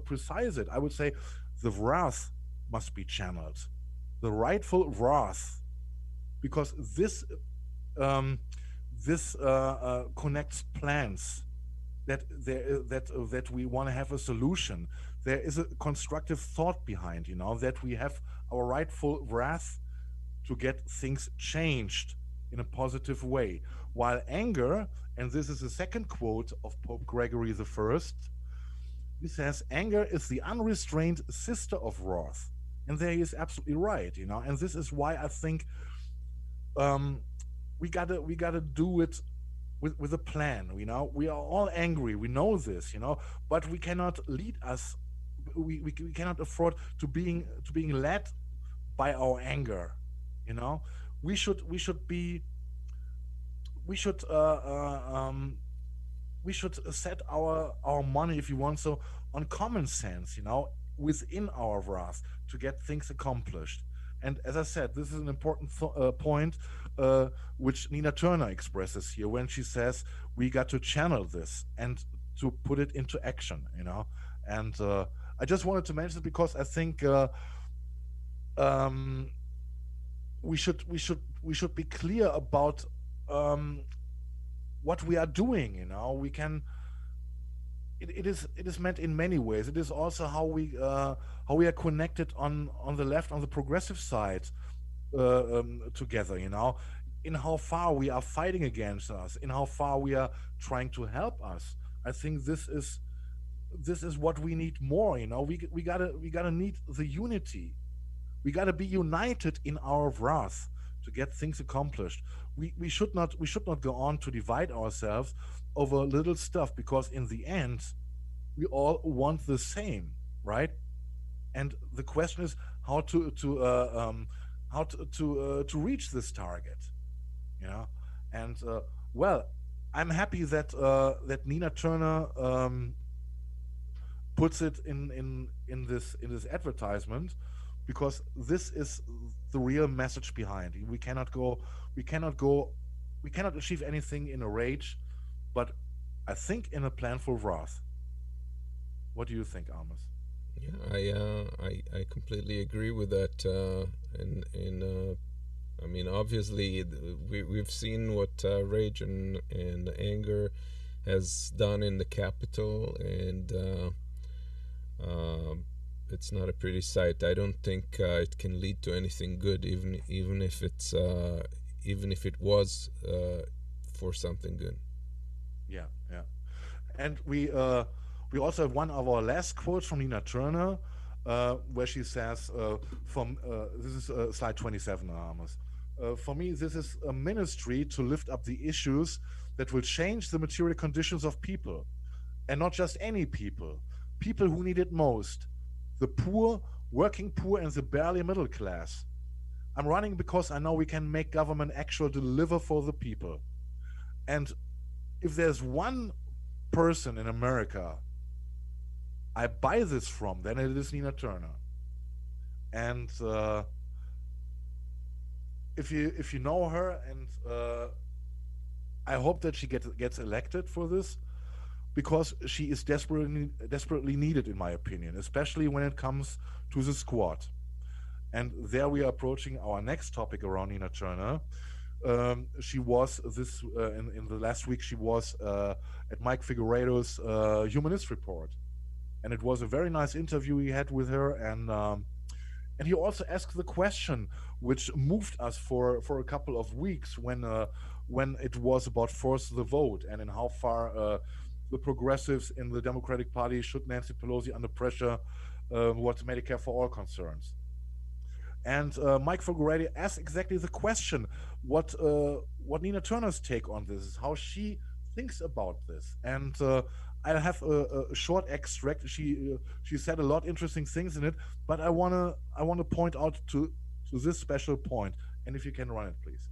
[SPEAKER 2] precise it. I would say the wrath must be channeled, the rightful wrath, because this connects plans that we want to have a solution. There is a constructive thought behind, that we have our rightful wrath to get things changed in a positive way. While anger, and this is the second quote of Pope Gregory I, he says, anger is the unrestrained sister of wrath. And there he is absolutely right, and this is why I think we gotta do it with a plan. We are all angry, we know this, but we cannot lead us, we cannot afford to being led by our anger. We should set our money, if you want so, on common sense, within our wrath, to get things accomplished. And as I said, this is an important point which Nina Turner expresses here when she says we got to channel this and to put it into action, And I just wanted to mention it because I think we should be clear about what we are doing. We can. It is meant in many ways. It is also how we are connected on the left, on the progressive side, together. In how far we are fighting against us, in how far we are trying to help us. I think this is what we need more. We gotta need the unity. We gotta be united in our wrath to get things accomplished. We should not go on to divide ourselves over little stuff, because in the end we all want the same, right? And the question is how to reach this target, And well, I'm happy that that Nina Turner puts it in this advertisement, because this is the real message behind. We cannot achieve anything in a rage, but I think in a planful wrath. What do you think, Amos?
[SPEAKER 1] Yeah, I completely agree with that. I mean, obviously, we've seen what rage and anger has done in the Capitol, and it's not a pretty sight. I don't think it can lead to anything good, even if it was for something good.
[SPEAKER 2] Yeah. And we also have one of our last quotes from Nina Turner, where she says, this is slide 27, Amos. For me, this is a ministry to lift up the issues that will change the material conditions of people, and not just any people who need it most, the poor, working poor, and the barely middle class. I'm running because I know we can make government actually deliver for the people. And if there's one person in America I buy this from, then it is Nina Turner. And if you know her, and I hope that she gets elected for this, because she is desperately needed, in my opinion, especially when it comes to the squad. And there we are approaching our next topic around Nina Turner. She was in the last week. She was at Mike Figueiredo's Humanist Report, and it was a very nice interview he had with her. And he also asked the question, which moved us for a couple of weeks, when it was about force the vote, and in how far the progressives in the Democratic Party should Nancy Pelosi under pressure what Medicare for All concerns. And Mike Figueiredo asked exactly the question: what Nina Turner's take on this is, how she thinks about this. And I have a short extract. She said a lot of interesting things in it, but I wanna point out to this special point. And if you can run it, please.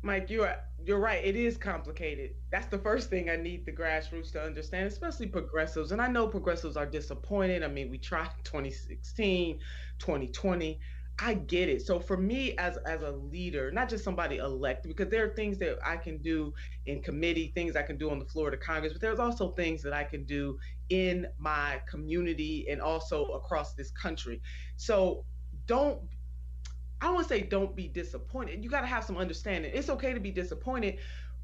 [SPEAKER 19] Mike, you're right. It is complicated. That's the first thing I need the grassroots to understand, especially progressives. And I know progressives are disappointed. I mean, we tried 2016, 2020. I get it. So for me as a leader, not just somebody elected, because there are things that I can do in committee, things I can do on the floor of the Congress, but there's also things that I can do in my community and also across this country. So don't I don't want to say don't be disappointed. You got to have some understanding. It's okay to be disappointed,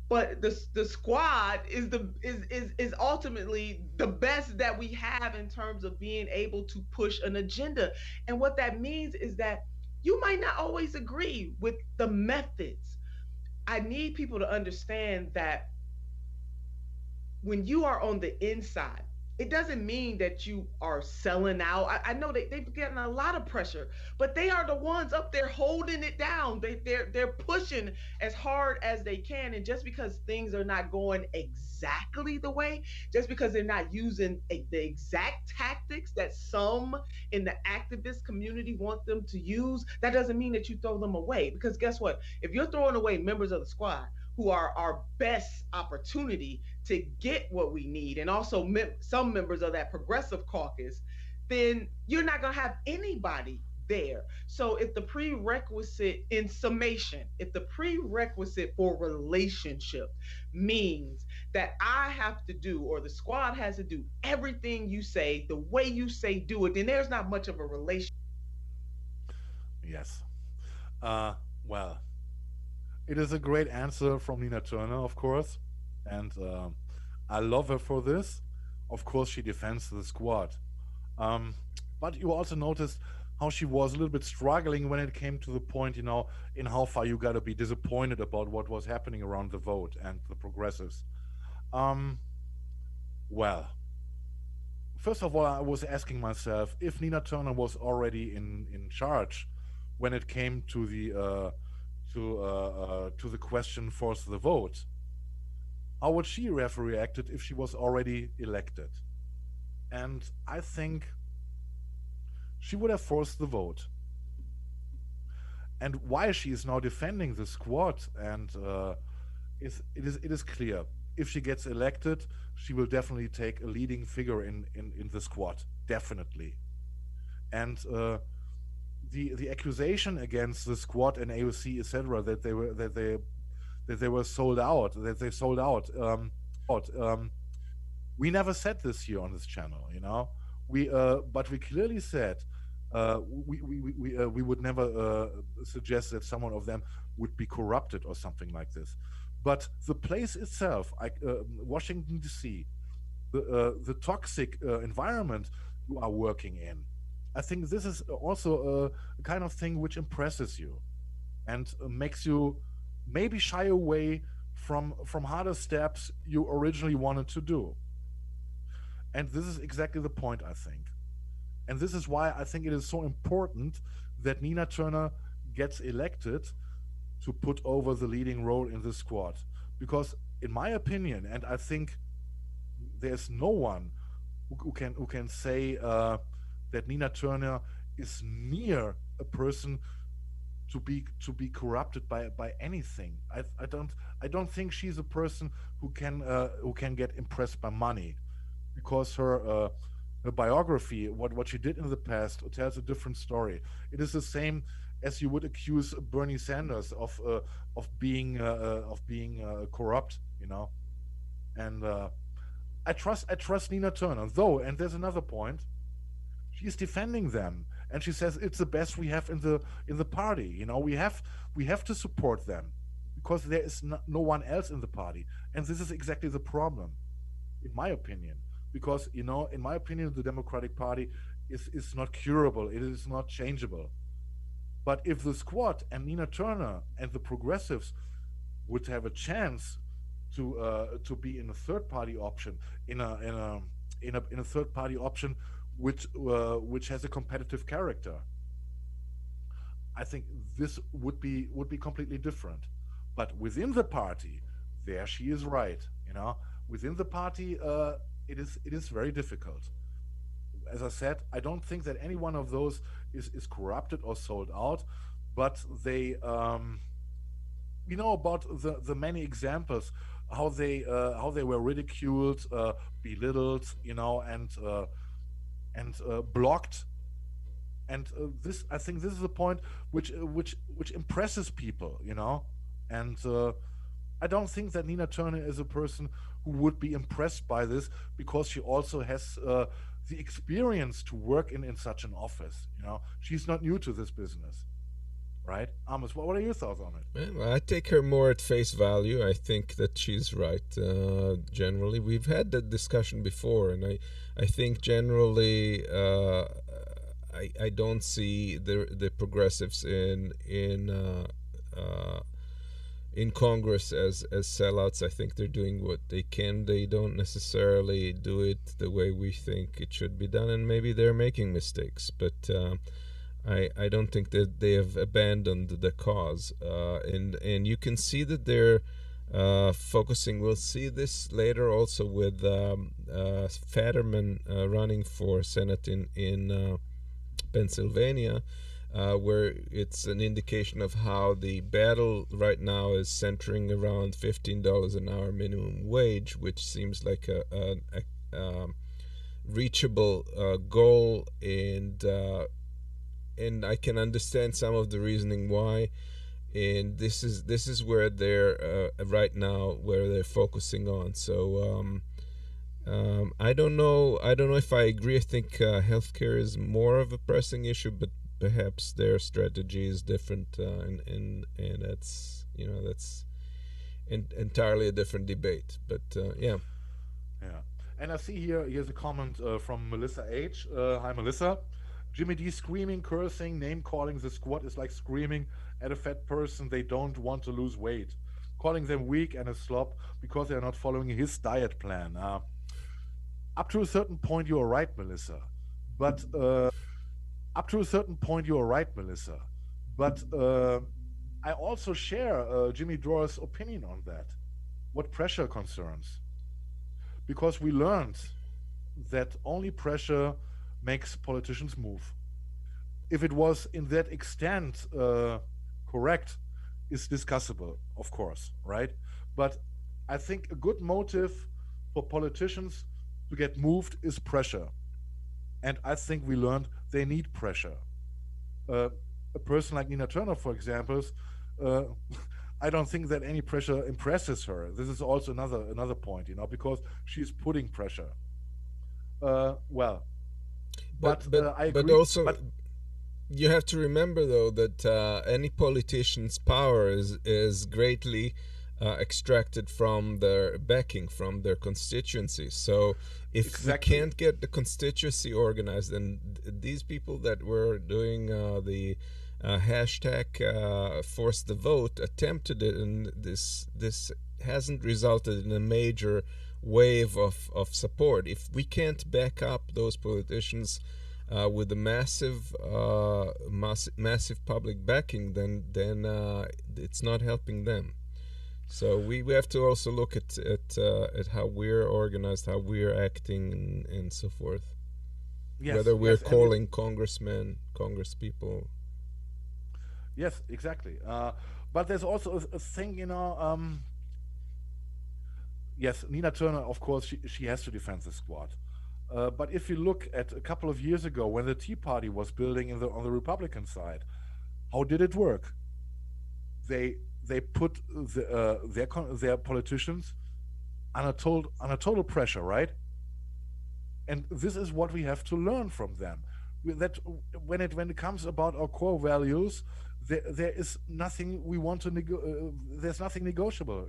[SPEAKER 19] but the squad is ultimately the best that we have in terms of being able to push an agenda. And what that means is that you might not always agree with the methods. I need people to understand that when you are on the inside, it doesn't mean that you are selling out. I know they've gotten a lot of pressure, but they are the ones up there holding it down. They're pushing as hard as they can. And just because things are not going exactly the way, just because they're not using the exact tactics that some in the activist community want them to use, that doesn't mean that you throw them away. Because guess what? If you're throwing away members of the squad who are our best opportunity to get what we need, and also some members of that progressive caucus, then you're not going to have anybody there. So if the prerequisite, in summation, if the prerequisite for relationship means that I have to do, or the squad has to do everything you say, the way you say do it, then there's not much of a relationship.
[SPEAKER 2] Yes. Well, it is a great answer from Nina Turner, of course, and I love her for this. Of course, she defends the squad. But you also noticed how she was a little bit struggling when it came to the point, in how far you got to be disappointed about what was happening around the vote and the progressives. Well, first of all, I was asking myself if Nina Turner was already in charge when it came to the question for the vote. How would she have reacted if she was already elected? And I think she would have forced the vote. And why she is now defending the squad, and it is clear. If she gets elected, she will definitely take a leading figure in the squad, definitely. And the accusation against the squad and AOC, etc., that they were sold out, we never said this here on this channel, but we clearly said we would never suggest that someone of them would be corrupted or something like this. But the place itself, Washington D.C., the toxic environment you are working in, I think this is also a kind of thing which impresses you and makes you maybe shy away from harder steps you originally wanted to do. And this is exactly the point, I think. And this is why I think it is so important that Nina Turner gets elected to put over the leading role in the squad. Because in my opinion, and I think there's no one who can say that Nina Turner is near a person to be corrupted by anything. I don't think she's a person who can get impressed by money, because her biography, what she did in the past, tells a different story. It is the same as you would accuse Bernie Sanders of being corrupt, And I trust Nina Turner, though. And there's another point. She's defending them, and she says it's the best we have in the party. We have to support them because there is no one else in the party, and this is exactly the problem, in my opinion. Because in my opinion, the Democratic Party is not curable. It is not changeable. But if the squad and Nina Turner and the progressives would have a chance to be in a third party option, in a third party option which has a competitive character, I think this would be completely different. But within the party, there she is right. Within the party, it is very difficult. As I said, I don't think that any one of those is corrupted or sold out, but they, we know about the many examples how they were ridiculed, belittled, and blocked, And this, I think, this is the point which impresses people, you know. And I don't think that Nina Turner is a person who would be impressed by this, because she also has the experience to work in such an office. You know, she's not new to this business, right? Amos, what are your thoughts on it?
[SPEAKER 1] Well, I take her more at face value. I think that she's right. Generally, we've had that discussion before, and I think generally, I don't see the progressives in Congress as sellouts. I think they're doing what they can. They don't necessarily do it the way we think it should be done, and maybe they're making mistakes. But I don't think that they have abandoned the cause, and you can see that they're focusing. We'll see this later also with Fetterman running for Senate in Pennsylvania, where it's an indication of how the battle right now is centering around $15 an hour minimum wage, which seems like a reachable goal, and I can understand some of the reasoning why. And this is where they're right now, where they're focusing on. So I don't know if I agree. I think healthcare is more of a pressing issue, but perhaps their strategy is different, and that's that's entirely a different debate. But yeah.
[SPEAKER 2] And I see here's a comment from Melissa H. Hi, Melissa. Jimmy D screaming, cursing, name calling the squad is like screaming at a fat person they don't want to lose weight, calling them weak and a slop because they are not following his diet plan. Up to a certain point, you are right, Melissa. But I also share Jimmy Dore's opinion on that. What pressure concerns? Because we learned that only pressure makes politicians move. If it was in that extent correct, is discussable, of course, right? But I think a good motive for politicians to get moved is pressure. And I think we learned they need pressure. A person like Nina Turner, for example, I don't think that any pressure impresses her. This is also another point, because she's putting pressure. But I agree.
[SPEAKER 1] But also, you have to remember, though, that any politician's power is greatly extracted from their backing, from their constituency. So if we can't get the constituency organized, and these people that were doing the hashtag force the vote attempted it, and this hasn't resulted in a major wave of support. If we can't back up those politicians with a massive public backing, then it's not helping them. So we have to also look at how we're organized, how we're acting, and so forth.
[SPEAKER 2] Yes,
[SPEAKER 1] whether we're calling congressmen, congresspeople.
[SPEAKER 2] Yes, exactly. But there's also a thing, yes, Nina Turner, of course, she has to defend the squad. But if you look at a couple of years ago, when the Tea Party was building on the Republican side, how did it work? They put their politicians under total pressure, right? And this is what we have to learn from them. That when it comes about our core values, there is nothing we want to there's nothing negotiable,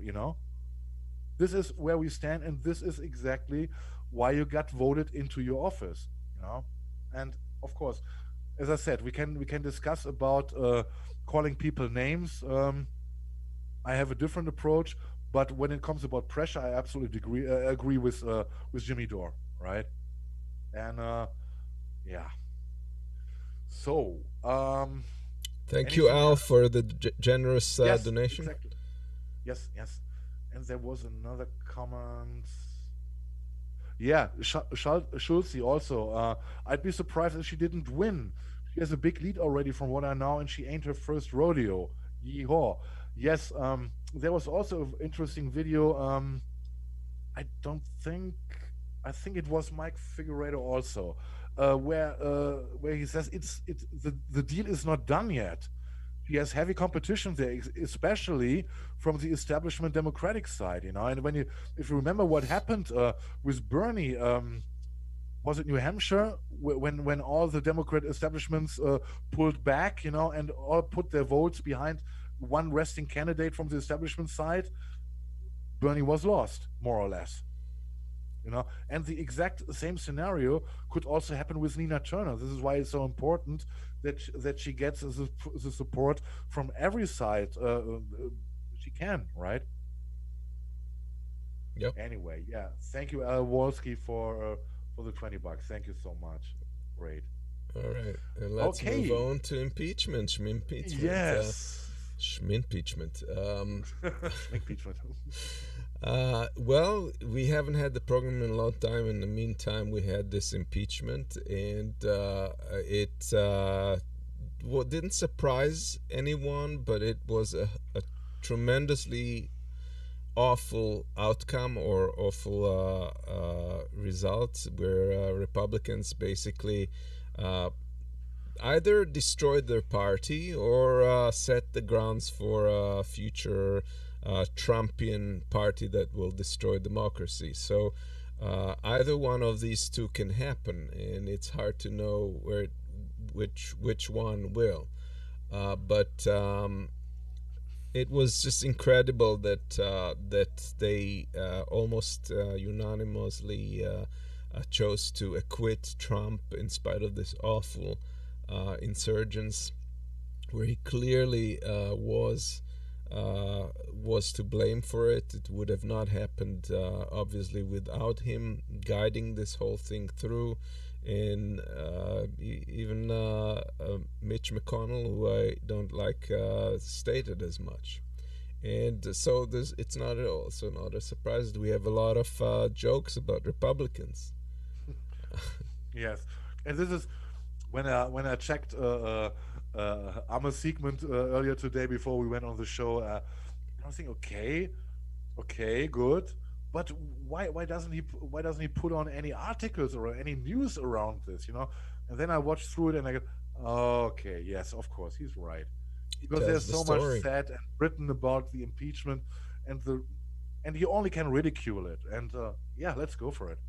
[SPEAKER 2] This is where we stand, and this is exactly why you got voted into your office, And of course, as I said, we can discuss about calling people names. I have a different approach, but when it comes about pressure, I absolutely agree with Jimmy Dore, right? And yeah. So
[SPEAKER 1] thank you, Al, for the generous donation.
[SPEAKER 2] Exactly. Yes. And there was another comment. Yeah, Schulze also. I'd be surprised if she didn't win. She has a big lead already from what I know, and she ain't her first rodeo. Yeehaw. Yes, there was also an interesting video. I think it was Mike Figueredo also. where he says the deal is not done yet. He has heavy competition there, especially from the establishment Democratic side, And if you remember what happened with Bernie, was it New Hampshire when all the Democrat establishments pulled back, and all put their votes behind one resting candidate from the establishment side? Bernie was lost, more or less. And the exact same scenario could also happen with Nina Turner. This is why it's so important that she gets the support from every side she can, right?
[SPEAKER 1] Yep.
[SPEAKER 2] Anyway, yeah. Thank you, Al Wolski, for the $20. Thank you so much. Great.
[SPEAKER 1] All right, and let's move on to impeachment. Schmimpeachment.
[SPEAKER 2] Yes.
[SPEAKER 1] Schmimpeachment.
[SPEAKER 2] Impeachment.
[SPEAKER 1] Well, we haven't had the program in a long time. In the meantime, we had this impeachment, and it didn't surprise anyone, but it was a tremendously awful outcome or awful results where Republicans basically either destroyed their party or set the grounds for a future Trumpian party that will destroy democracy. So either one of these two can happen, and it's hard to know which one will. But it was just incredible that they almost unanimously chose to acquit Trump in spite of this awful insurgence, where he clearly was to blame for it. It would have not happened, obviously, without him guiding this whole thing through. And even Mitch McConnell, who I don't like, stated as much. And so it's not at all so not a surprise that we have a lot of jokes about Republicans.
[SPEAKER 2] Yes, and this is when I checked Amos segment earlier today before we went on the show. I was thinking, okay, good. But why doesn't he put on any articles or any news around this? And then I watched through it and I go, okay, yes, of course, he's right, because there's so much said and written about the impeachment, and he only can ridicule it. And yeah, let's go for it.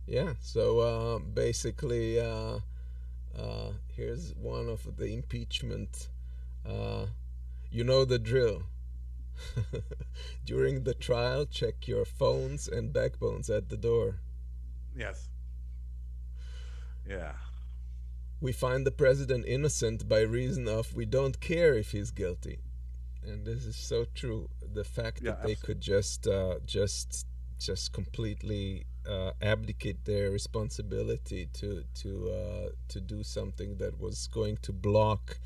[SPEAKER 1] Yeah. So basically, here's one of the impeachment. You know the drill. During the trial, check your phones and backbones at the door.
[SPEAKER 2] Yes. Yeah.
[SPEAKER 1] We find the president innocent by reason of we don't care if he's guilty. And this is so true. The fact that they could just completely abdicate their responsibility to do something that was going to block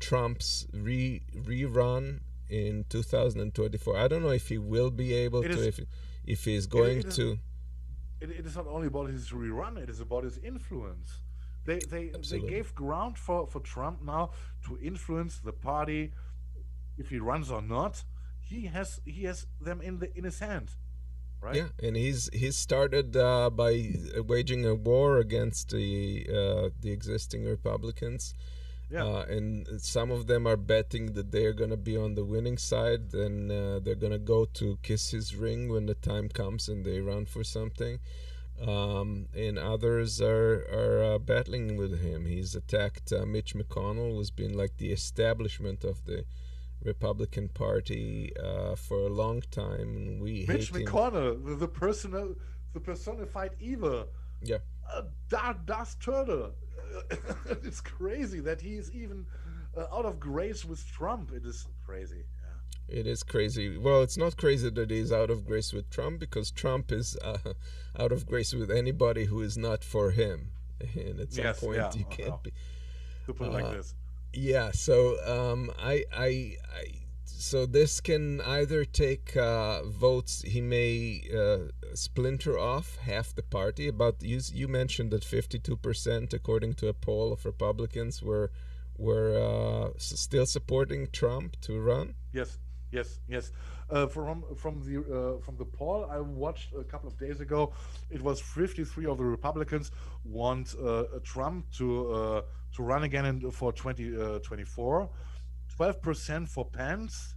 [SPEAKER 1] Trump's rerun in 2024. I don't know if he will be able to, if he's going to.
[SPEAKER 2] It is not only about his rerun; it is about his influence. They gave ground for Trump now to influence the party. If he runs or not, he has them in his hand, right?
[SPEAKER 1] Yeah, and he's started by waging a war against the existing Republicans. Yeah. And some of them are betting that they're going to be on the winning side, and they're going to go to kiss his ring when the time comes and they run for something. And others are battling with him. He's attacked Mitch McConnell, who's been like the establishment of the Republican Party for a long time. And
[SPEAKER 2] Mitch McConnell, the personified evil.
[SPEAKER 1] Yeah.
[SPEAKER 2] Das Turtle. It's crazy that he is even out of grace with Trump. It is crazy. Yeah.
[SPEAKER 1] It is crazy. Well, it's not crazy that he's out of grace with Trump, because Trump is out of grace with anybody who is not for him. And at some point you can't be.
[SPEAKER 2] To put it like this.
[SPEAKER 1] Yeah. So so this can either take votes. He may splinter off half the party. About you mentioned that 52%, according to a poll of Republicans, were still supporting Trump to run.
[SPEAKER 2] Yes. Yes, yes. From the poll I watched a couple of days ago, it was 53 of the Republicans want Trump to run again for 2024, 12% for Pence,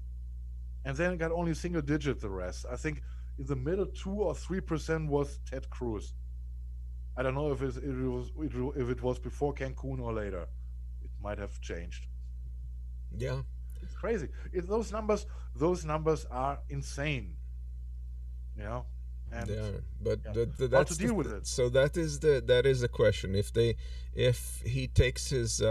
[SPEAKER 2] and then it got only single digit the rest. I think in the middle 2 or 3% was Ted Cruz. I don't know if it was before Cancun or later. It might have changed.
[SPEAKER 1] Yeah.
[SPEAKER 2] It's crazy. Those numbers are insane. You know, and
[SPEAKER 1] They are, but
[SPEAKER 2] yeah, how to
[SPEAKER 1] that's
[SPEAKER 2] deal with it?
[SPEAKER 1] so that is the question. If he takes his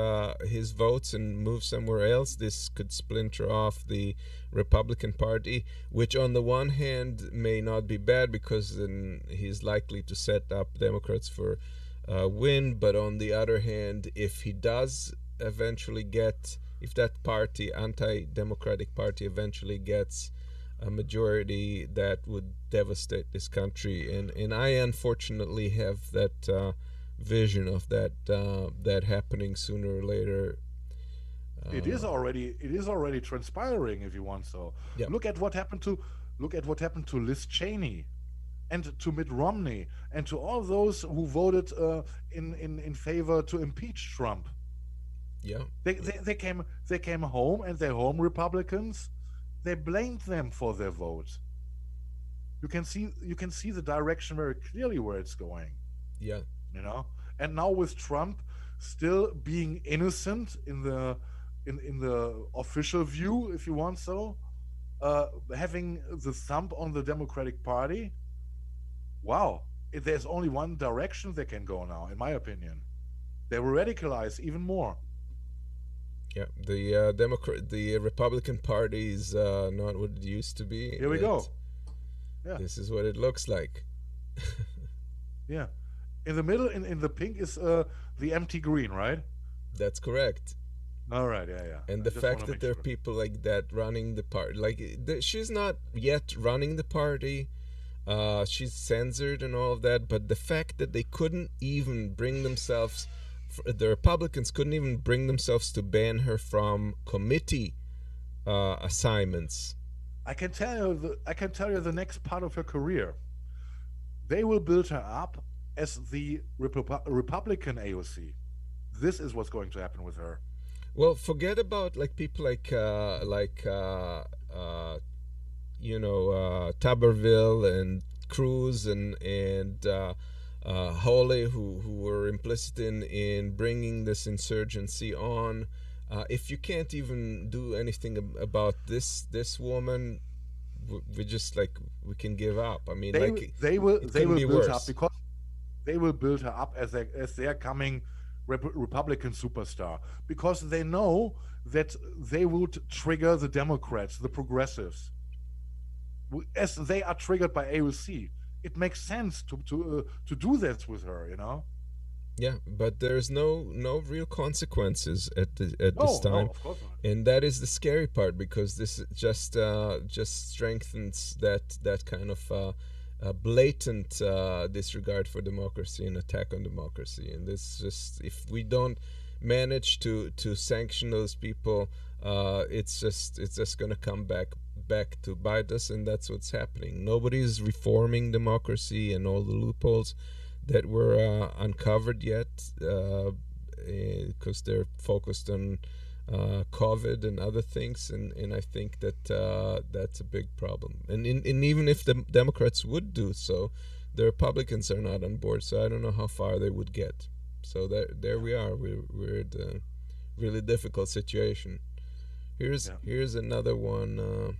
[SPEAKER 1] votes and moves somewhere else, this could splinter off the Republican Party, which on the one hand may not be bad because then he's likely to set up Democrats for win, but on the other hand, if he does eventually get, if that party, anti-democratic party, eventually gets a majority, that would devastate this country, and I unfortunately have that vision of that happening sooner or later.
[SPEAKER 2] It is already transpiring, if you want so.
[SPEAKER 1] Yeah.
[SPEAKER 2] Look at what happened to Liz Cheney, and to Mitt Romney, and to all those who voted in favor to impeach Trump.
[SPEAKER 1] Yeah.
[SPEAKER 2] They came home, and their home Republicans, they blamed them for their vote. You can see the direction very clearly where it's going.
[SPEAKER 1] Yeah.
[SPEAKER 2] You know, and now with Trump still being innocent in the official view, if you want so, having the thumb on the Democratic Party. Wow, there's only one direction they can go now, in my opinion. They will radicalize even more.
[SPEAKER 1] Yeah, the Republican Party is not what it used to be.
[SPEAKER 2] Here we go. Yeah.
[SPEAKER 1] This is what it looks like.
[SPEAKER 2] Yeah. In the middle, in the pink, is the empty green, right?
[SPEAKER 1] That's correct.
[SPEAKER 2] All right, yeah.
[SPEAKER 1] And the fact that there are people like that running the party, like she's not yet running the party, she's censored and all of that, but the fact that they couldn't even bring themselves, the Republicans couldn't even bring themselves to ban her from committee assignments.
[SPEAKER 2] I can tell you the next part of her career. They will build her up as the Republican AOC. This is what's going to happen with her.
[SPEAKER 1] Well, forget about like people like Taberville and Cruz and Hawley, who were implicit in bringing this insurgency on. If you can't even do anything about this woman, we just we can give up. I mean,
[SPEAKER 2] they will build
[SPEAKER 1] worse.
[SPEAKER 2] up because they will build her up as their coming Republican superstar, because they know that they would trigger the Democrats, the progressives, as they are triggered by AOC. It makes sense to do this with her, you know.
[SPEAKER 1] Yeah, but there's no real consequences at this time,
[SPEAKER 2] no, of course not.
[SPEAKER 1] And that is the scary part, because this just strengthens that kind of blatant disregard for democracy and attack on democracy. And this just, if we don't manage to sanction those people, it's just gonna come back to bite us, and that's what's happening. Nobody's reforming democracy and all the loopholes that were uncovered yet, because they're focused on COVID and other things, and I think that that's a big problem. And even if the Democrats would do so, the Republicans are not on board, so I don't know how far they would get. So there we are. We're at a really difficult situation. Here's another one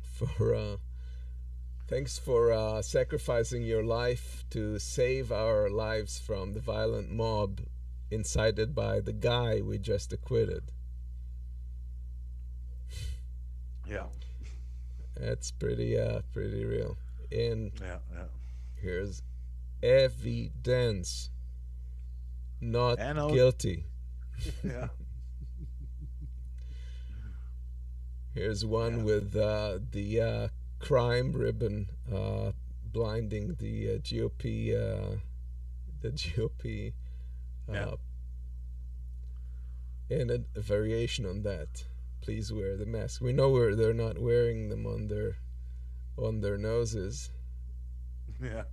[SPEAKER 1] for. Thanks for sacrificing your life to save our lives from the violent mob incited by the guy we just acquitted.
[SPEAKER 2] Yeah.
[SPEAKER 1] That's pretty real. And
[SPEAKER 2] yeah.
[SPEAKER 1] Here's evidence. Not guilty.
[SPEAKER 2] Yeah.
[SPEAKER 1] Here's one with the crime ribbon blinding the GOP. And a variation on that. please wear the mask. We know they're not wearing them on their noses.
[SPEAKER 2] Yeah.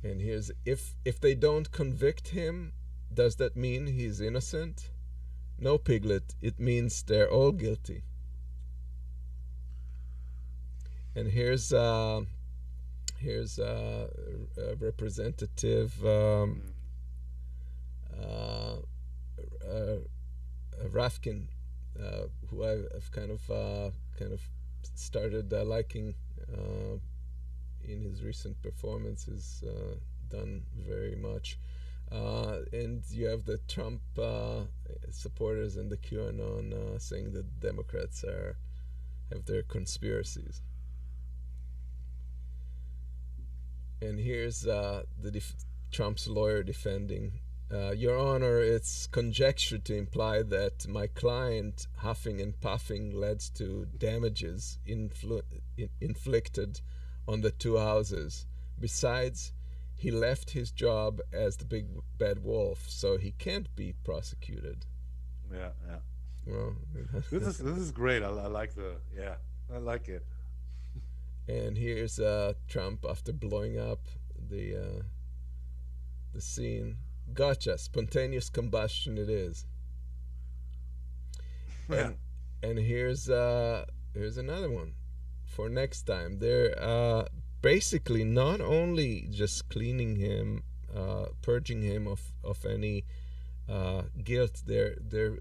[SPEAKER 1] And here's, if they don't convict him, does that mean he's innocent? No, Piglet, it means they're all guilty. And here's Representative Rafkin, who I've kind of started liking in his recent performances, done very much. And you have the Trump supporters and the QAnon saying that Democrats have their conspiracies. And here's Trump's lawyer defending. Your Honor, it's conjecture to imply that my client huffing and puffing led to damages inflicted on the two houses. Besides, he left his job as the big bad wolf, so he can't be prosecuted.
[SPEAKER 2] Yeah.
[SPEAKER 1] Well,
[SPEAKER 2] this is great. I like I like it.
[SPEAKER 1] And here's Trump after blowing up the scene. Gotcha, spontaneous combustion it is. And here's another one for next time. They're basically not only just cleaning him, purging him of any guilt. They're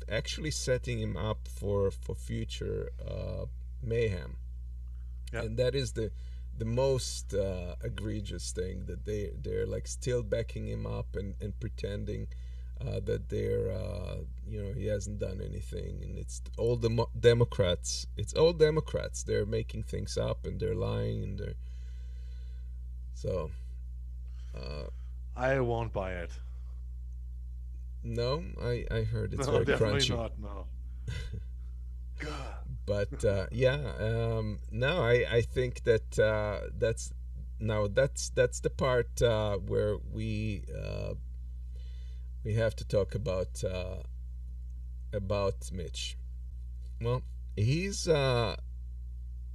[SPEAKER 1] actually setting him up for future mayhem. Yep. And that is the most egregious thing, that they're like still backing him up and pretending that they're he hasn't done anything, and it's all the Democrats. It's all Democrats. They're making things up and they're lying and they're so.
[SPEAKER 2] I won't buy it.
[SPEAKER 1] No, I heard it's
[SPEAKER 2] no,
[SPEAKER 1] very
[SPEAKER 2] definitely
[SPEAKER 1] crunchy.
[SPEAKER 2] Not, no. God.
[SPEAKER 1] But no, I think that that's the part where we have to talk about Mitch. Well, he's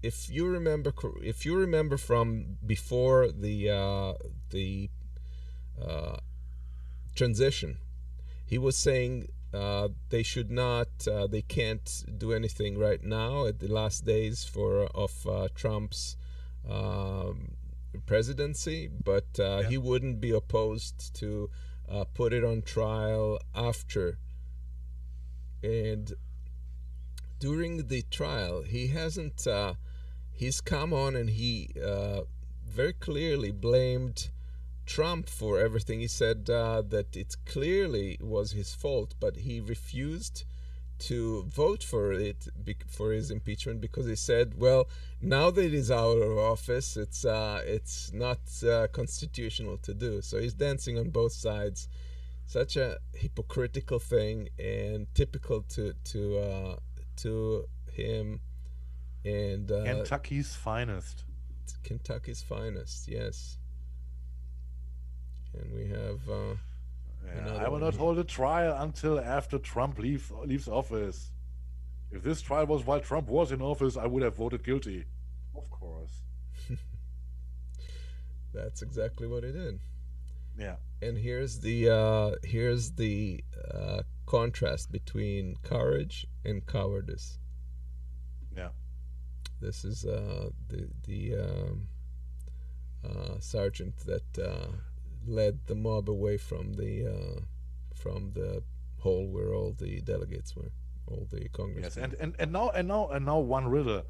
[SPEAKER 1] if you remember from before the transition, he was saying they should not, they can't do anything right now at the last days of Trump's presidency, but he wouldn't be opposed to put it on trial after. And during the trial, he hasn't. He's come on and he very clearly blamed Trump for everything. He said that it clearly was his fault, but he refused to vote for it for his impeachment because he said, well, now that he's out of office, it's not constitutional to do. So he's dancing on both sides. Such a hypocritical thing, and typical to him. And
[SPEAKER 2] Kentucky's finest.
[SPEAKER 1] Kentucky's finest, yes. And we have
[SPEAKER 2] I will not hold a trial until after Trump leaves office. If this trial was while Trump was in office, I would have voted guilty. Of course.
[SPEAKER 1] That's exactly what he did.
[SPEAKER 2] Yeah.
[SPEAKER 1] And here's the contrast between courage and cowardice.
[SPEAKER 2] Yeah.
[SPEAKER 1] This is the sergeant that led the mob away from the hall where all the delegates were, all the congressmen.
[SPEAKER 2] Yes, and now one riddle.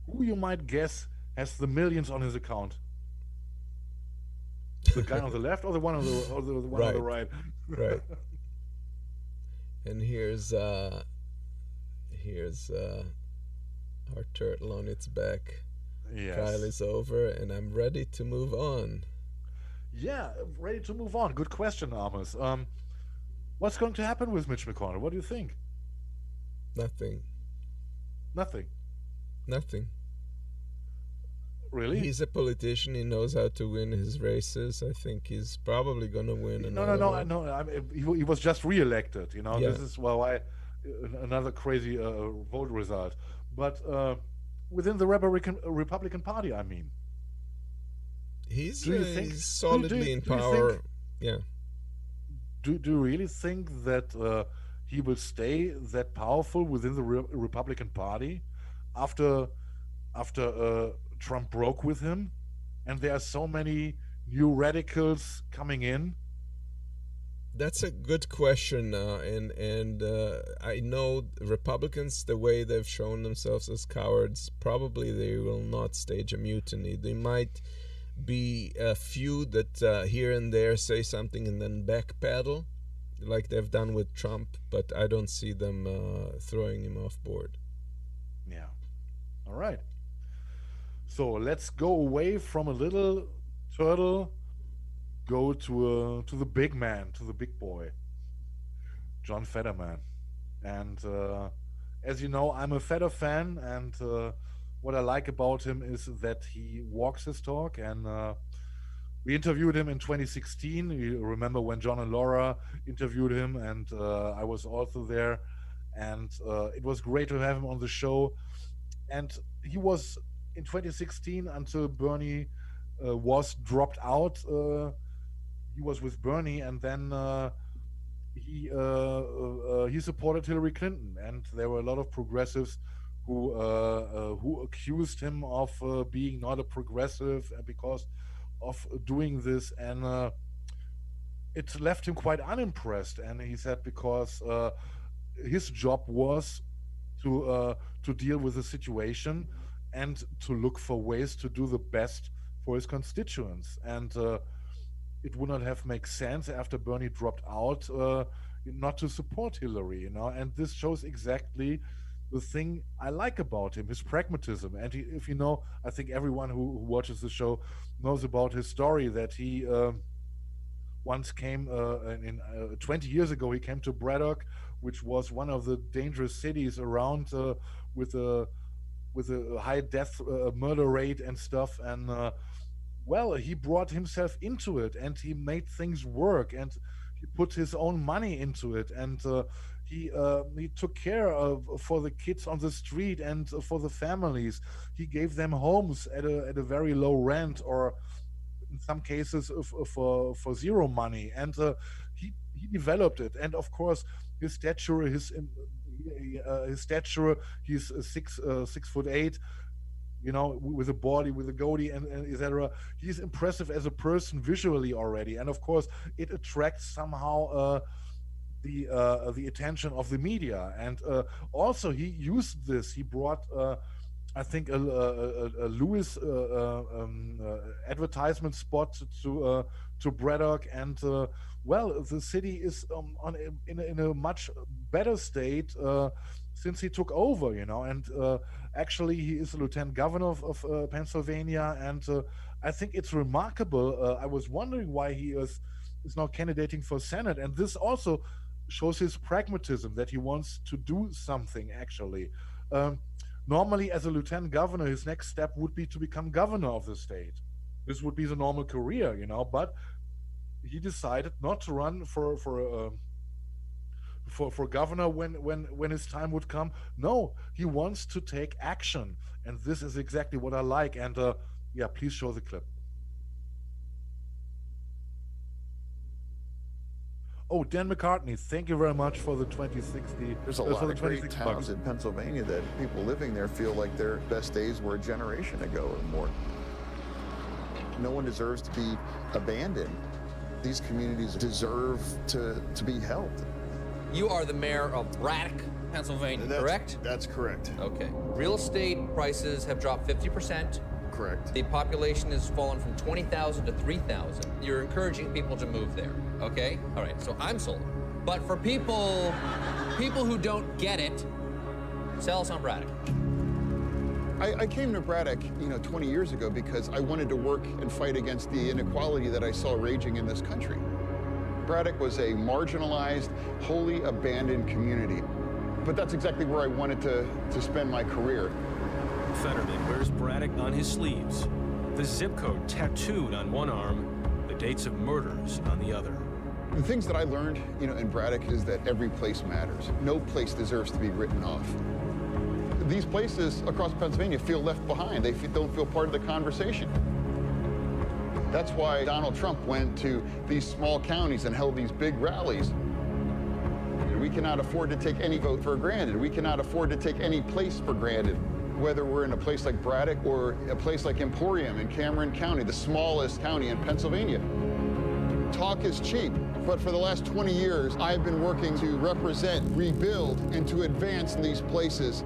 [SPEAKER 2] Who you might guess has the millions on his account? The guy on the left or the one on the one on the right?
[SPEAKER 1] Right. And here's our turtle on its back.
[SPEAKER 2] Yes.
[SPEAKER 1] Trial is over, and I'm ready to move on.
[SPEAKER 2] Yeah, ready to move on. Good question, Amos. What's going to happen with Mitch McConnell? What do you think?
[SPEAKER 1] Nothing.
[SPEAKER 2] Really?
[SPEAKER 1] He's a politician. He knows how to win his races. I think he's probably going to win.
[SPEAKER 2] No. I mean, he was just re-elected.
[SPEAKER 1] Yeah.
[SPEAKER 2] This is why another crazy vote result. But within the Republican Party, I mean,
[SPEAKER 1] he's
[SPEAKER 2] do you think
[SPEAKER 1] solidly in power. Yeah.
[SPEAKER 2] Do you really think that he will stay that powerful within the Republican Party after Trump broke with him, and there are so many new radicals coming in?
[SPEAKER 1] That's a good question, and I know Republicans, the way they've shown themselves as cowards, probably they will not stage a mutiny. They might be a few that here and there say something and then backpedal, like they've done with Trump, but I don't see them throwing him off board.
[SPEAKER 2] Yeah. All right. So let's go away from a little turtle, go to the big man, to the big boy, John Fetterman. And as you know, I'm a Fetter fan, and what I like about him is that he walks his talk. And we interviewed him in 2016. You remember when John and Laura interviewed him, and I was also there, and it was great to have him on the show. And he was in 2016 until Bernie was dropped out. He was with Bernie, and then he supported Hillary Clinton, and there were a lot of progressives who accused him of being not a progressive because of doing this, and it left him quite unimpressed. And he said because his job was to deal with the situation and to look for ways to do the best for his constituents, and it would not have made sense after Bernie dropped out not to support Hillary, and this shows exactly the thing I like about him, his pragmatism. And if you know, I think everyone who watches the show knows about his story, that he once came 20 years ago, he came to Braddock, which was one of the dangerous cities around, with a high death murder rate and stuff, and well, he brought himself into it, and he made things work, and he put his own money into it, and he took care of for the kids on the street and for the families. He gave them homes at a very low rent, or in some cases for zero money, and he developed it. And of course, his stature, he's 6'8", with a body, with a goatee, and etc. He's impressive as a person visually already, and of course, it attracts somehow the attention of the media. And also, he used this. He brought, I think, a Lewis advertisement spot to Braddock, and well, the city is in a much better state since he took over, and actually he is the lieutenant governor of Pennsylvania, and I think it's remarkable. I was wondering why he is now candidating for Senate, and this also shows his pragmatism, that he wants to do something actually. Normally, as a lieutenant governor, his next step would be to become governor of the state. This would be the normal career, but he decided not to run for governor when his time would come. No, he wants to take action, and this is exactly what I like. And yeah, please show the clip. Oh, Dan McCartney, thank you very much for the 2060.
[SPEAKER 20] There's a lot of great towns in Pennsylvania that people living there feel like their best days were a generation ago or more. No one deserves to be abandoned. These communities deserve to be helped.
[SPEAKER 21] You are the mayor of Braddock, Pennsylvania, correct?
[SPEAKER 20] That's correct.
[SPEAKER 21] Okay. Real estate prices have dropped 50%.
[SPEAKER 20] Correct.
[SPEAKER 21] The population has fallen from 20,000 to 3,000. You're encouraging people to move there, okay? All right, so I'm sold. But for people who don't get it, sell us on Braddock.
[SPEAKER 20] I came to Braddock, 20 years ago because I wanted to work and fight against the inequality that I saw raging in this country. Braddock was a marginalized, wholly abandoned community. But that's exactly where I wanted to spend my career.
[SPEAKER 22] Fetterman wears Braddock on his sleeves, the zip code tattooed on one arm, the dates of murders on the other.
[SPEAKER 20] The things that I learned, in Braddock is that every place matters. No place deserves to be written off. These places across Pennsylvania feel left behind. They don't feel part of the conversation. That's why Donald Trump went to these small counties and held these big rallies. We cannot afford to take any vote for granted. We cannot afford to take any place for granted. Whether we're in a place like Braddock or a place like Emporium in Cameron County, the smallest county in Pennsylvania. Talk is cheap, but for the last 20 years, I've been working to represent, rebuild, and to advance in these places.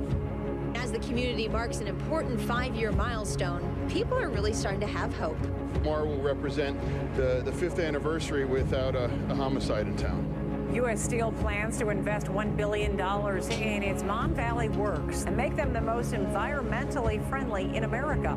[SPEAKER 3] As the community marks an important 5-year milestone, people are really starting to have hope.
[SPEAKER 20] Tomorrow will represent the 5th anniversary without a homicide in town.
[SPEAKER 5] U.S. Steel plans to invest $1 billion in its Mon Valley works and make them the most environmentally friendly in America.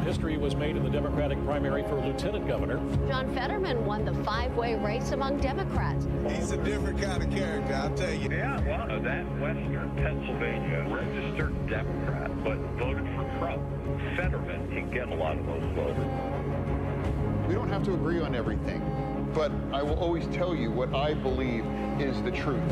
[SPEAKER 23] History was made in the Democratic primary for lieutenant governor.
[SPEAKER 24] John Fetterman won the 5-way race among Democrats.
[SPEAKER 25] He's a different kind of character, I'll tell you.
[SPEAKER 26] Yeah, well, that Western Pennsylvania registered Democrat, but voted for Trump. Fetterman can get a lot of those votes.
[SPEAKER 20] We don't have to agree on everything, but I will always tell you what I believe is the truth.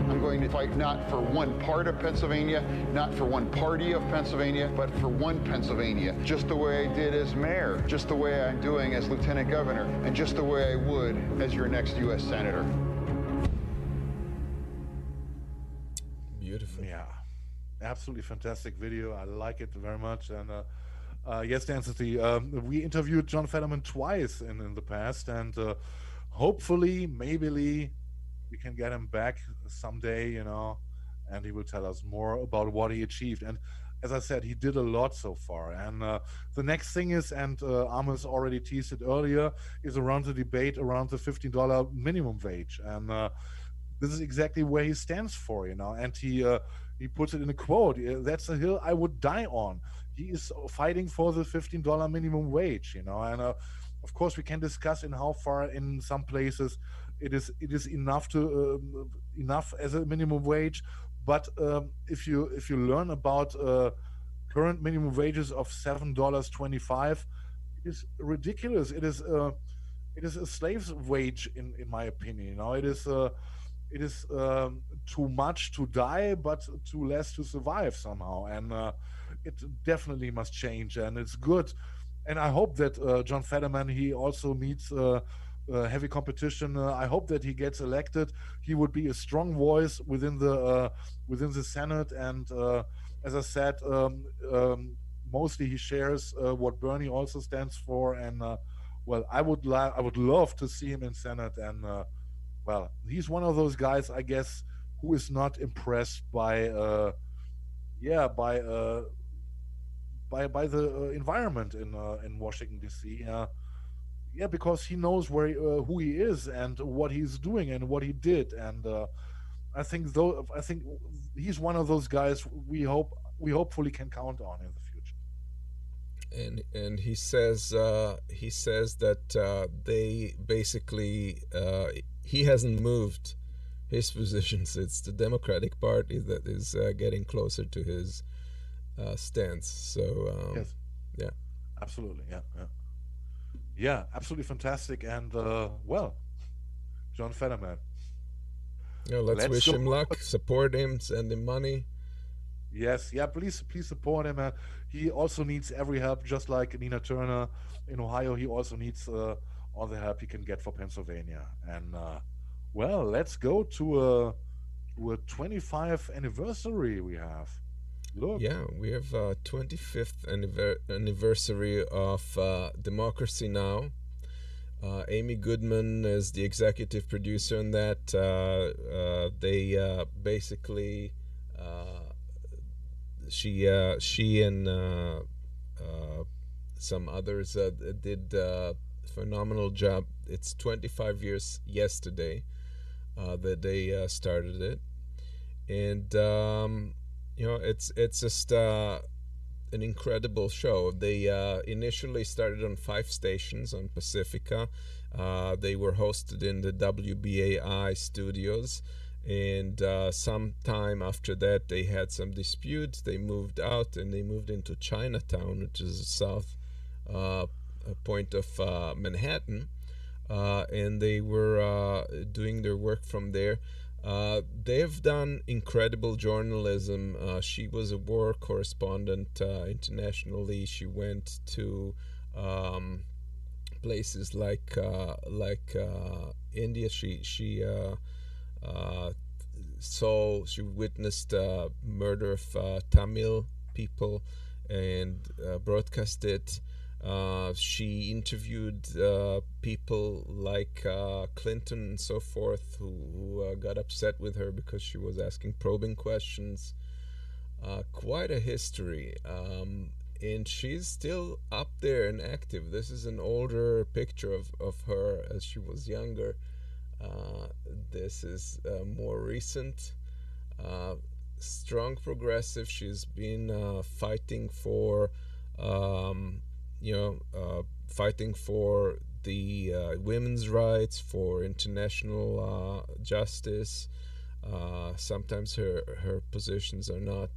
[SPEAKER 20] I'm going to fight not for one part of Pennsylvania, not for one party of Pennsylvania, but for one Pennsylvania, just the way I did as mayor, just the way I'm doing as lieutenant governor, and just the way I would as your next U.S. senator.
[SPEAKER 1] Beautiful.
[SPEAKER 2] Yeah, absolutely fantastic video. I like it very much. And yes, Dan, we interviewed John Fetterman twice in the past, and hopefully, maybe we can get him back someday, and he will tell us more about what he achieved. And as I said, he did a lot so far. And the next thing is, and Amos already teased it earlier, is around the debate around the $15 minimum wage. And this is exactly where he stands for, and he puts it in a quote, "That's a hill I would die on." He is fighting for the $15 minimum wage, and of course we can discuss in how far in some places it is enough to enough as a minimum wage, but if you learn about current minimum wages of $7.25, it is ridiculous. It is a slave's wage in my opinion. It is too much to die, but too less to survive somehow, and it definitely must change, and it's good. And I hope that John Fetterman, he also meets heavy competition. I hope that he gets elected. He would be a strong voice within the Senate, and as I said, mostly he shares what Bernie also stands for. And well, I would love to see him in Senate. And well, he's one of those guys, I guess, who is not impressed by the environment in Washington D.C. Because he knows who he is and what he's doing and what he did, and I think he's one of those guys we hopefully can count on in the future.
[SPEAKER 1] And he says that they basically he hasn't moved his positions. It's the Democratic Party that is getting closer to his stance. So
[SPEAKER 2] yes.
[SPEAKER 1] Yeah,
[SPEAKER 2] absolutely, yeah, absolutely fantastic. And well, John Fetterman,
[SPEAKER 1] let's wish him luck, support him, send him money.
[SPEAKER 2] Yes, please support him. He also needs every help, just like Nina Turner in Ohio. He also needs all the help he can get for Pennsylvania. And well, let's go to a 25th anniversary we have. Look.
[SPEAKER 1] Yeah, we have 25th anniversary of Democracy Now! Amy Goodman is the executive producer on that. They basically she and some others did a phenomenal job. It's 25 years yesterday that they started it, and it's just an incredible show. They initially started on 5 stations on Pacifica. They were hosted in the WBAI studios, and sometime after that they had some disputes. They moved out and they moved into Chinatown, which is the south point of Manhattan. and they were doing their work from there. They've done incredible journalism. She was a war correspondent internationally. She went to places like India. She witnessed murder of Tamil people and broadcast it. She interviewed people like Clinton and so forth who got upset with her because she was asking probing questions. Quite a history. And she's still up there and active. This is an older picture of her as she was younger. This is more recent. Strong progressive. She's been fighting for fighting for the women's rights, for international justice. Sometimes her positions are not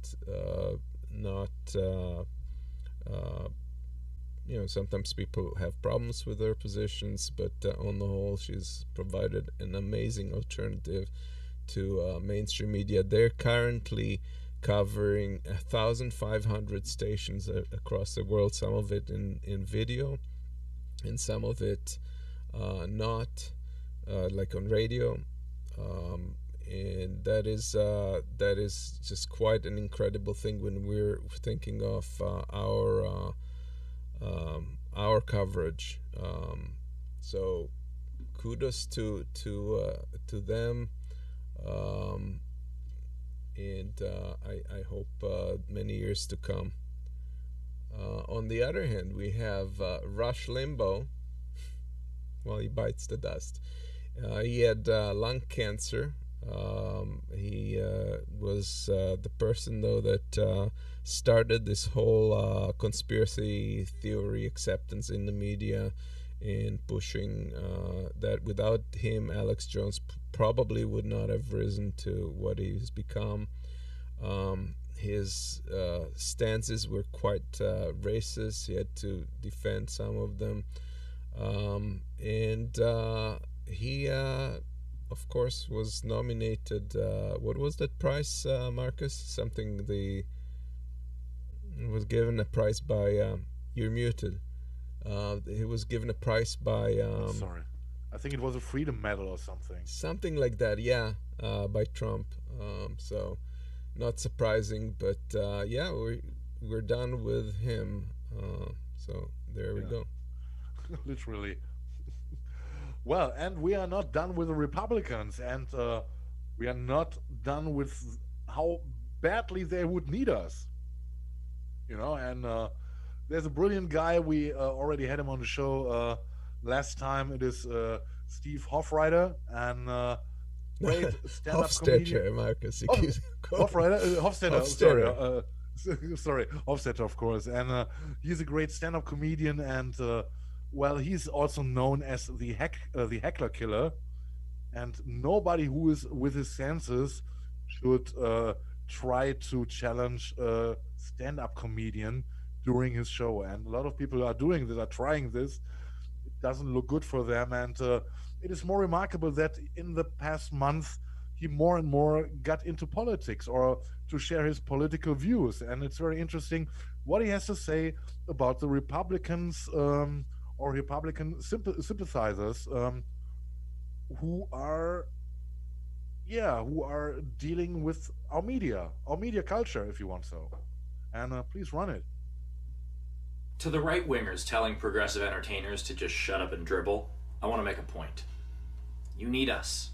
[SPEAKER 1] sometimes people have problems with her positions, but on the whole, she's provided an amazing alternative to mainstream media. They're currently covering 1,500 stations across the world, some of it in video and some of it not, like on radio, and that is just quite an incredible thing when we're thinking of our coverage. So kudos to them. And I hope many years to come. On the other hand, we have Rush Limbaugh. Well, he bites the dust. He had lung cancer. He was the person, though, that started this whole conspiracy theory acceptance in the media and pushing that without him, Alex Jones probably would not have risen to what he's become. His stances were quite racist. He had to defend some of them. And he, of course, was nominated. What was that prize, Marcus? Something was given a prize by... you're muted. He was given a prize by...
[SPEAKER 2] sorry. I think it was a Freedom Medal or something.
[SPEAKER 1] Something like that, yeah, by Trump. So, not surprising, but yeah, we're done with him. So there we go.
[SPEAKER 2] Literally. Well, and we are not done with the Republicans, and we are not done with how badly they would need us. And there's a brilliant guy. We already had him on the show last time. It is Steve Hofreiter, and great stand-up comedian.
[SPEAKER 1] Marcus.
[SPEAKER 2] Hofreiter, Hofstetter. Sorry, Hofstetter, of course. And he's a great stand-up comedian, and well, he's also known as the heckler killer. And nobody who is with his senses should try to challenge a stand-up comedian during his show. And a lot of people are doing this, are trying this. It doesn't look good for them. And it is more remarkable that in the past month, he more and more got into politics or to share his political views. And it's very interesting what he has to say about the Republicans or Republican sympathizers who are dealing with our media culture, if you want so. And please run it.
[SPEAKER 4] To the right-wingers telling progressive entertainers to just shut up and dribble, I want to make a point. You need us,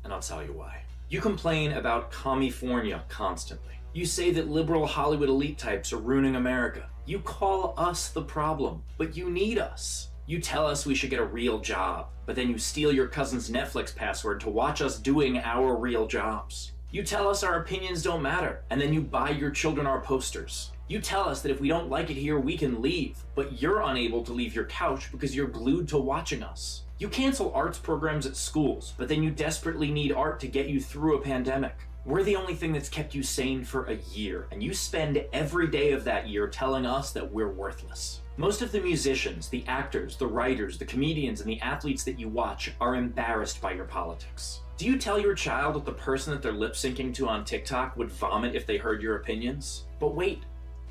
[SPEAKER 4] and I'll tell you why. You complain about California constantly. You say that liberal Hollywood elite types are ruining America. You call us the problem, but you need us. You tell us we should get a real job, but then you steal your cousin's Netflix password to watch us doing our real jobs. You tell us our opinions don't matter, and then you buy your children our posters. You tell us that if we don't like it here, we can leave, but you're unable to leave your couch because you're glued to watching us. You cancel arts programs at schools, but then you desperately need art to get you through a pandemic. We're the only thing that's kept you sane for a year, and you spend every day of that year telling us that we're worthless. Most of the musicians, the actors, the writers, the comedians, and the athletes that you watch are embarrassed by your politics. Do you tell your child that the person that they're lip syncing to on TikTok would vomit if they heard your opinions? But wait,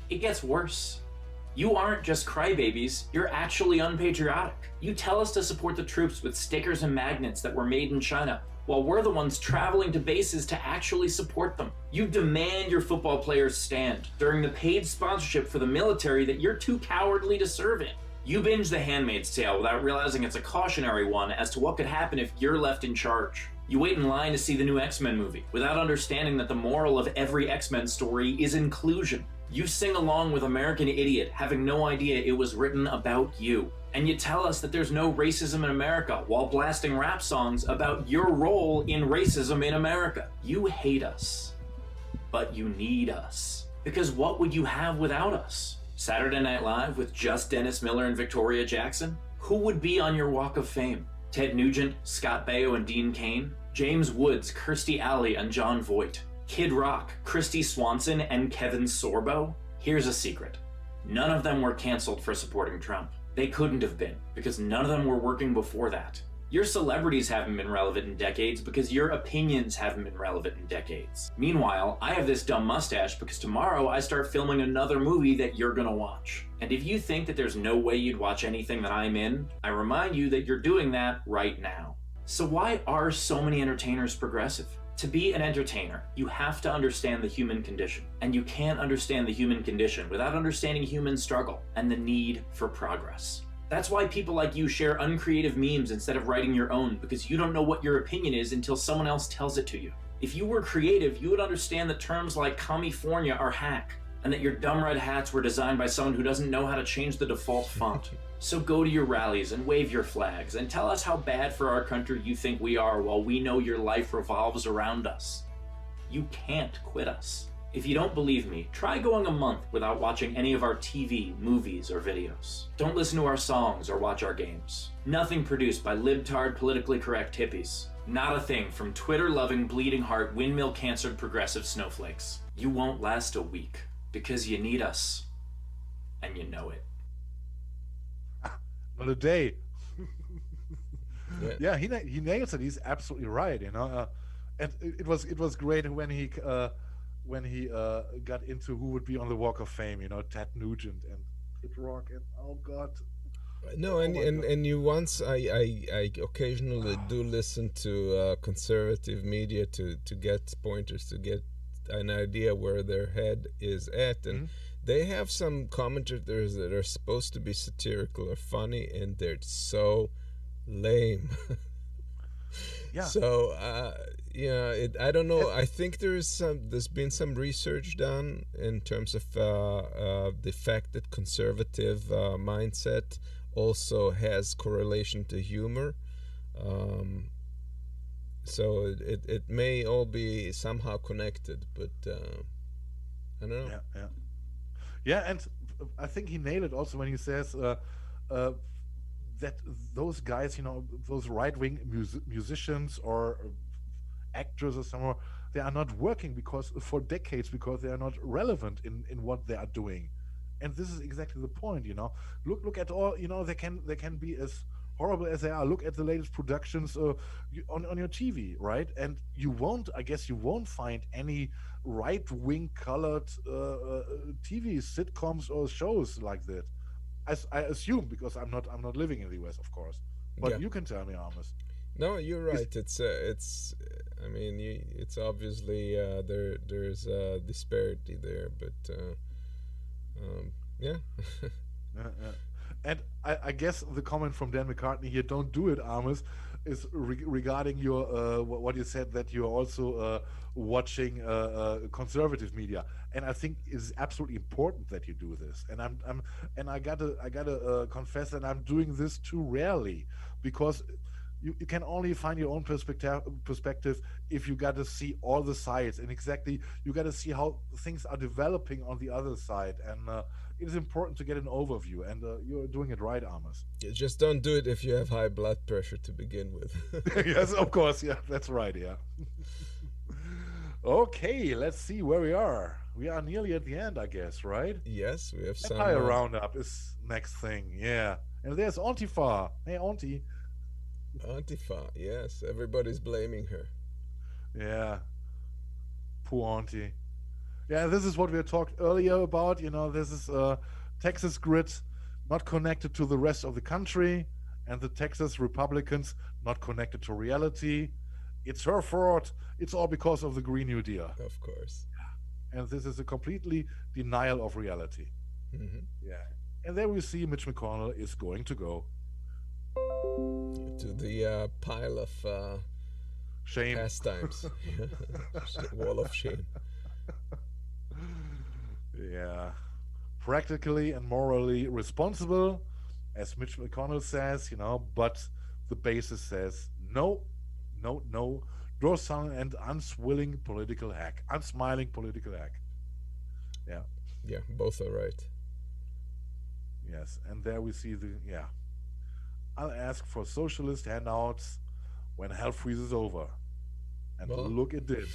[SPEAKER 4] it gets worse. You aren't just crybabies, you're actually unpatriotic. You tell us to support the troops with stickers and magnets that were made in China, while we're the ones traveling to bases to actually support them. You demand your football players stand during the paid sponsorship for the military that you're too cowardly to serve in. You binge The Handmaid's Tale without realizing it's a cautionary one as to what could happen if you're left in charge. You wait in line to see the new X-Men movie without understanding that the moral of every X-Men story is inclusion. You sing along with American Idiot, having no idea it was written about you. And you tell us that there's no racism in America while blasting rap songs about your role in racism in America. You hate us, but you need us. Because what would you have without us? Saturday Night Live with just Dennis Miller and Victoria Jackson? Who would be on your Walk of Fame? Ted Nugent, Scott Baio and Dean Cain? James Woods, Kirstie Alley and John Voight? Kid Rock, Christy Swanson and Kevin Sorbo? Here's a secret. None of them were canceled for supporting Trump. They couldn't have been, because none of them were working before that. Your celebrities haven't been relevant in decades because your opinions haven't been relevant in decades. Meanwhile, I have this dumb mustache because tomorrow I start filming another movie that you're gonna watch. And if you think that there's no way you'd watch anything that I'm in, I remind you that you're doing that right now. So why are so many entertainers progressive? To be an entertainer, you have to understand the human condition. And you can't understand the human condition without understanding human struggle and the need for progress. That's why people like you share uncreative memes instead of writing your own, because you don't know what your opinion is until someone else tells it to you. If you were creative, you would understand that terms like California are hack, and that your dumb red hats were designed by someone who doesn't know how to change the default font. So go to your rallies and wave your flags and tell us how bad for our country you think we are while we know your life revolves around us. You can't quit us. If you don't believe me, try going a month without watching any of our TV, movies, or videos. Don't listen to our songs or watch our games. Nothing produced by libtard, politically correct hippies. Not a thing from Twitter-loving, bleeding heart, windmill-cancered progressive snowflakes. You won't last a week because you need us, and you know it.
[SPEAKER 2] Not a day. Yeah, he nails it. He's absolutely right. You know, and it was great when he got into who would be on the Walk of Fame. You know, Ted Nugent and Kid Rock, and oh god.
[SPEAKER 1] No, and you once I occasionally do listen to conservative media to get pointers, to get an idea where their head is at, and they have some commentators that are supposed to be satirical or funny, and they're so lame.
[SPEAKER 2] Yeah.
[SPEAKER 1] So I don't know. I think there's been some research done in terms of the fact that conservative mindset also has correlation to humor. So it may all be somehow connected, but I don't know.
[SPEAKER 2] Yeah, and I think he nailed it also when he says that those guys, you know, those right-wing musicians or actors or somewhere, they are not working for decades because they are not relevant in what they are doing. And this is exactly the point, you know. Look at all, you know, they can be as horrible as they are. Look at the latest productions on your TV, right? And I guess you won't find any right-wing colored TV sitcoms or shows like that. I assume, because I'm not living in the US, of course. But you can tell me, Amos.
[SPEAKER 1] No, you're right. It's I mean, it's obviously there's a disparity there, but yeah.
[SPEAKER 2] And I guess the comment from Dan McCartney here, "Don't do it, Amos," is regarding your what you said, that you're also watching conservative media, and I think it's absolutely important that you do this. And I gotta confess that I'm doing this too rarely, because you can only find your own perspective if you got to see all the sides, and exactly you got to see how things are developing on the other side, and it is important to get an overview, and you're doing it right, Amos.
[SPEAKER 1] Just don't do it if you have high blood pressure to begin with.
[SPEAKER 2] Yes, of course. Yeah, that's right. Yeah. Okay, let's see where we are. we are nearly at the end, I guess, right?
[SPEAKER 1] Yes, we have some.
[SPEAKER 2] Empire Roundup is next thing, yeah. And there's Antifa. Hey, Auntie.
[SPEAKER 1] Antifa, yes. Everybody's blaming her.
[SPEAKER 2] Yeah. Poor Auntie. Yeah, this is what we talked earlier about. This is Texas grid not connected to the rest of the country, and the Texas Republicans not connected to reality. It's her fault. It's all because of the Green New Deal.
[SPEAKER 1] Of course.
[SPEAKER 2] And this is a completely denial of reality.
[SPEAKER 1] Mm-hmm.
[SPEAKER 2] Yeah. And there we see Mitch McConnell is going to go
[SPEAKER 1] to the pile of
[SPEAKER 2] shame.
[SPEAKER 1] Pastimes. Wall of shame.
[SPEAKER 2] Yeah. Practically and morally responsible, as Mitch McConnell says, but the basis says no, docile and unsmiling political hack. Yeah.
[SPEAKER 1] Yeah, both are right.
[SPEAKER 2] Yes, and there we see I'll ask for socialist handouts when hell freezes over. And look, it did.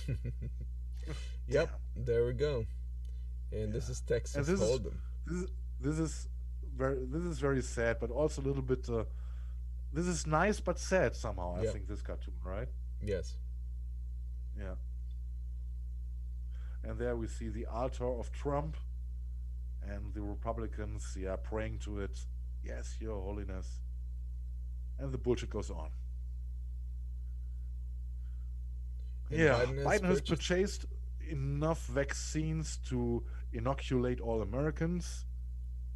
[SPEAKER 1] Yep, there we go. And this is Texas Hold'em.
[SPEAKER 2] This is very sad, but also a little bit. This is nice but sad somehow. I think this cartoon, right?
[SPEAKER 1] Yes.
[SPEAKER 2] Yeah. And there we see the altar of Trump, and the Republicans, praying to it. Yes, Your Holiness. And the bullshit goes on. And Biden has purchased enough vaccines to inoculate all Americans,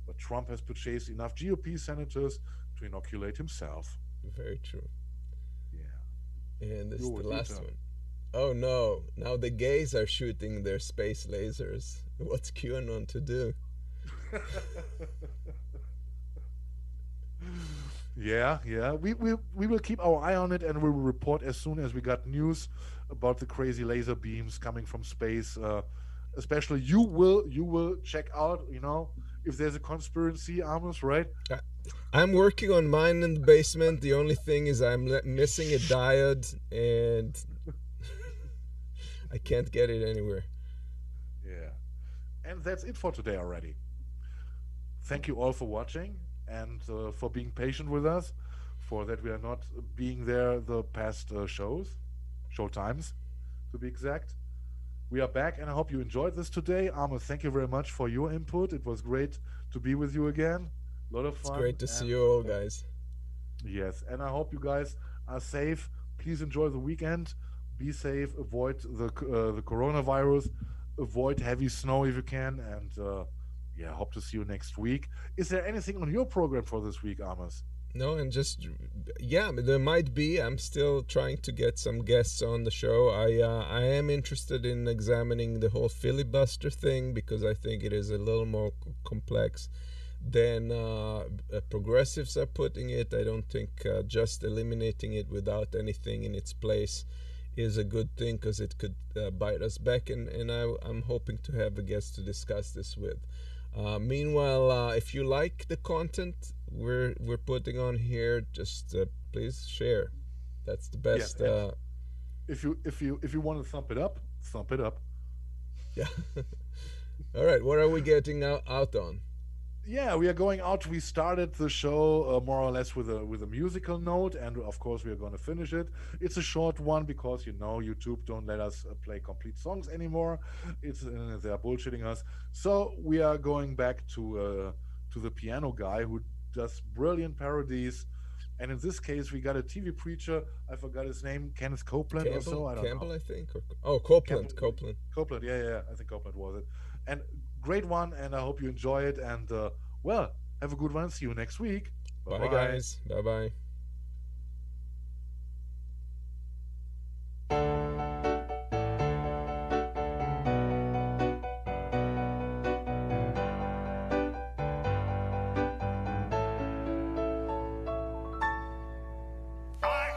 [SPEAKER 2] but Trump has purchased enough GOP senators to inoculate himself.
[SPEAKER 1] Very true.
[SPEAKER 2] Yeah.
[SPEAKER 1] And this is the last one. Oh no, now the gays are shooting their space lasers. What's QAnon to do?
[SPEAKER 2] Yeah. We will keep our eye on it, and we will report as soon as we got news about the crazy laser beams coming from space. Especially you will check out, if there's a conspiracy, Amos, right?
[SPEAKER 1] I'm working on mine in the basement. The only thing is I'm missing a diode, and I can't get it anywhere.
[SPEAKER 2] Yeah. And that's it for today already. Thank you all for watching and for being patient with us, for that we are not being there the past show times, to be exact. We are back, and I hope you enjoyed this today. Amos, thank you very much for your input. It was great to be with you again. A lot of fun.
[SPEAKER 1] It's great to see you all, guys.
[SPEAKER 2] Yes, and I hope you guys are safe. Please enjoy the weekend. Be safe. Avoid the coronavirus. Avoid heavy snow if you can. And hope to see you next week. Is there anything on your program for this week, Amos?
[SPEAKER 1] No, and there might be. I'm still trying to get some guests on the show. I am interested in examining the whole filibuster thing, because I think it is a little more complex than progressives are putting it. I don't think just eliminating it without anything in its place is a good thing, because it could bite us back, and I'm hoping to have a guest to discuss this with. Meanwhile, if you like the content we're putting on here, just please share. That's the best.
[SPEAKER 2] If you want to thump it up.
[SPEAKER 1] Yeah. All right. What are we getting out on?
[SPEAKER 2] Yeah, we are going out. We started the show more or less with a musical note, and of course we are going to finish it. It's a short one because YouTube don't let us play complete songs anymore. They are bullshitting us. So we are going back to the piano guy who does brilliant parodies, and in this case we got a TV preacher. I forgot his name, Kenneth Copeland or so. I don't know.
[SPEAKER 1] Campbell, I think. Copeland.
[SPEAKER 2] Copeland. Yeah. I think Copeland was it. And great one, and I hope you enjoy it. And have a good one. See you next week.
[SPEAKER 1] Bye guys. Bye.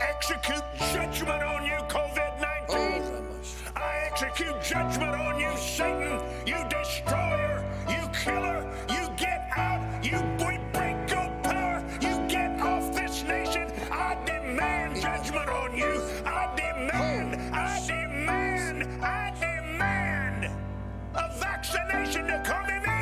[SPEAKER 6] Execute judgment on you, COVID-19. I execute judgment on you, Satan, you destroyer, you killer, you get out, you break your power, you get off this nation. I demand judgment on you. I demand a vaccine. listen to Commie Man.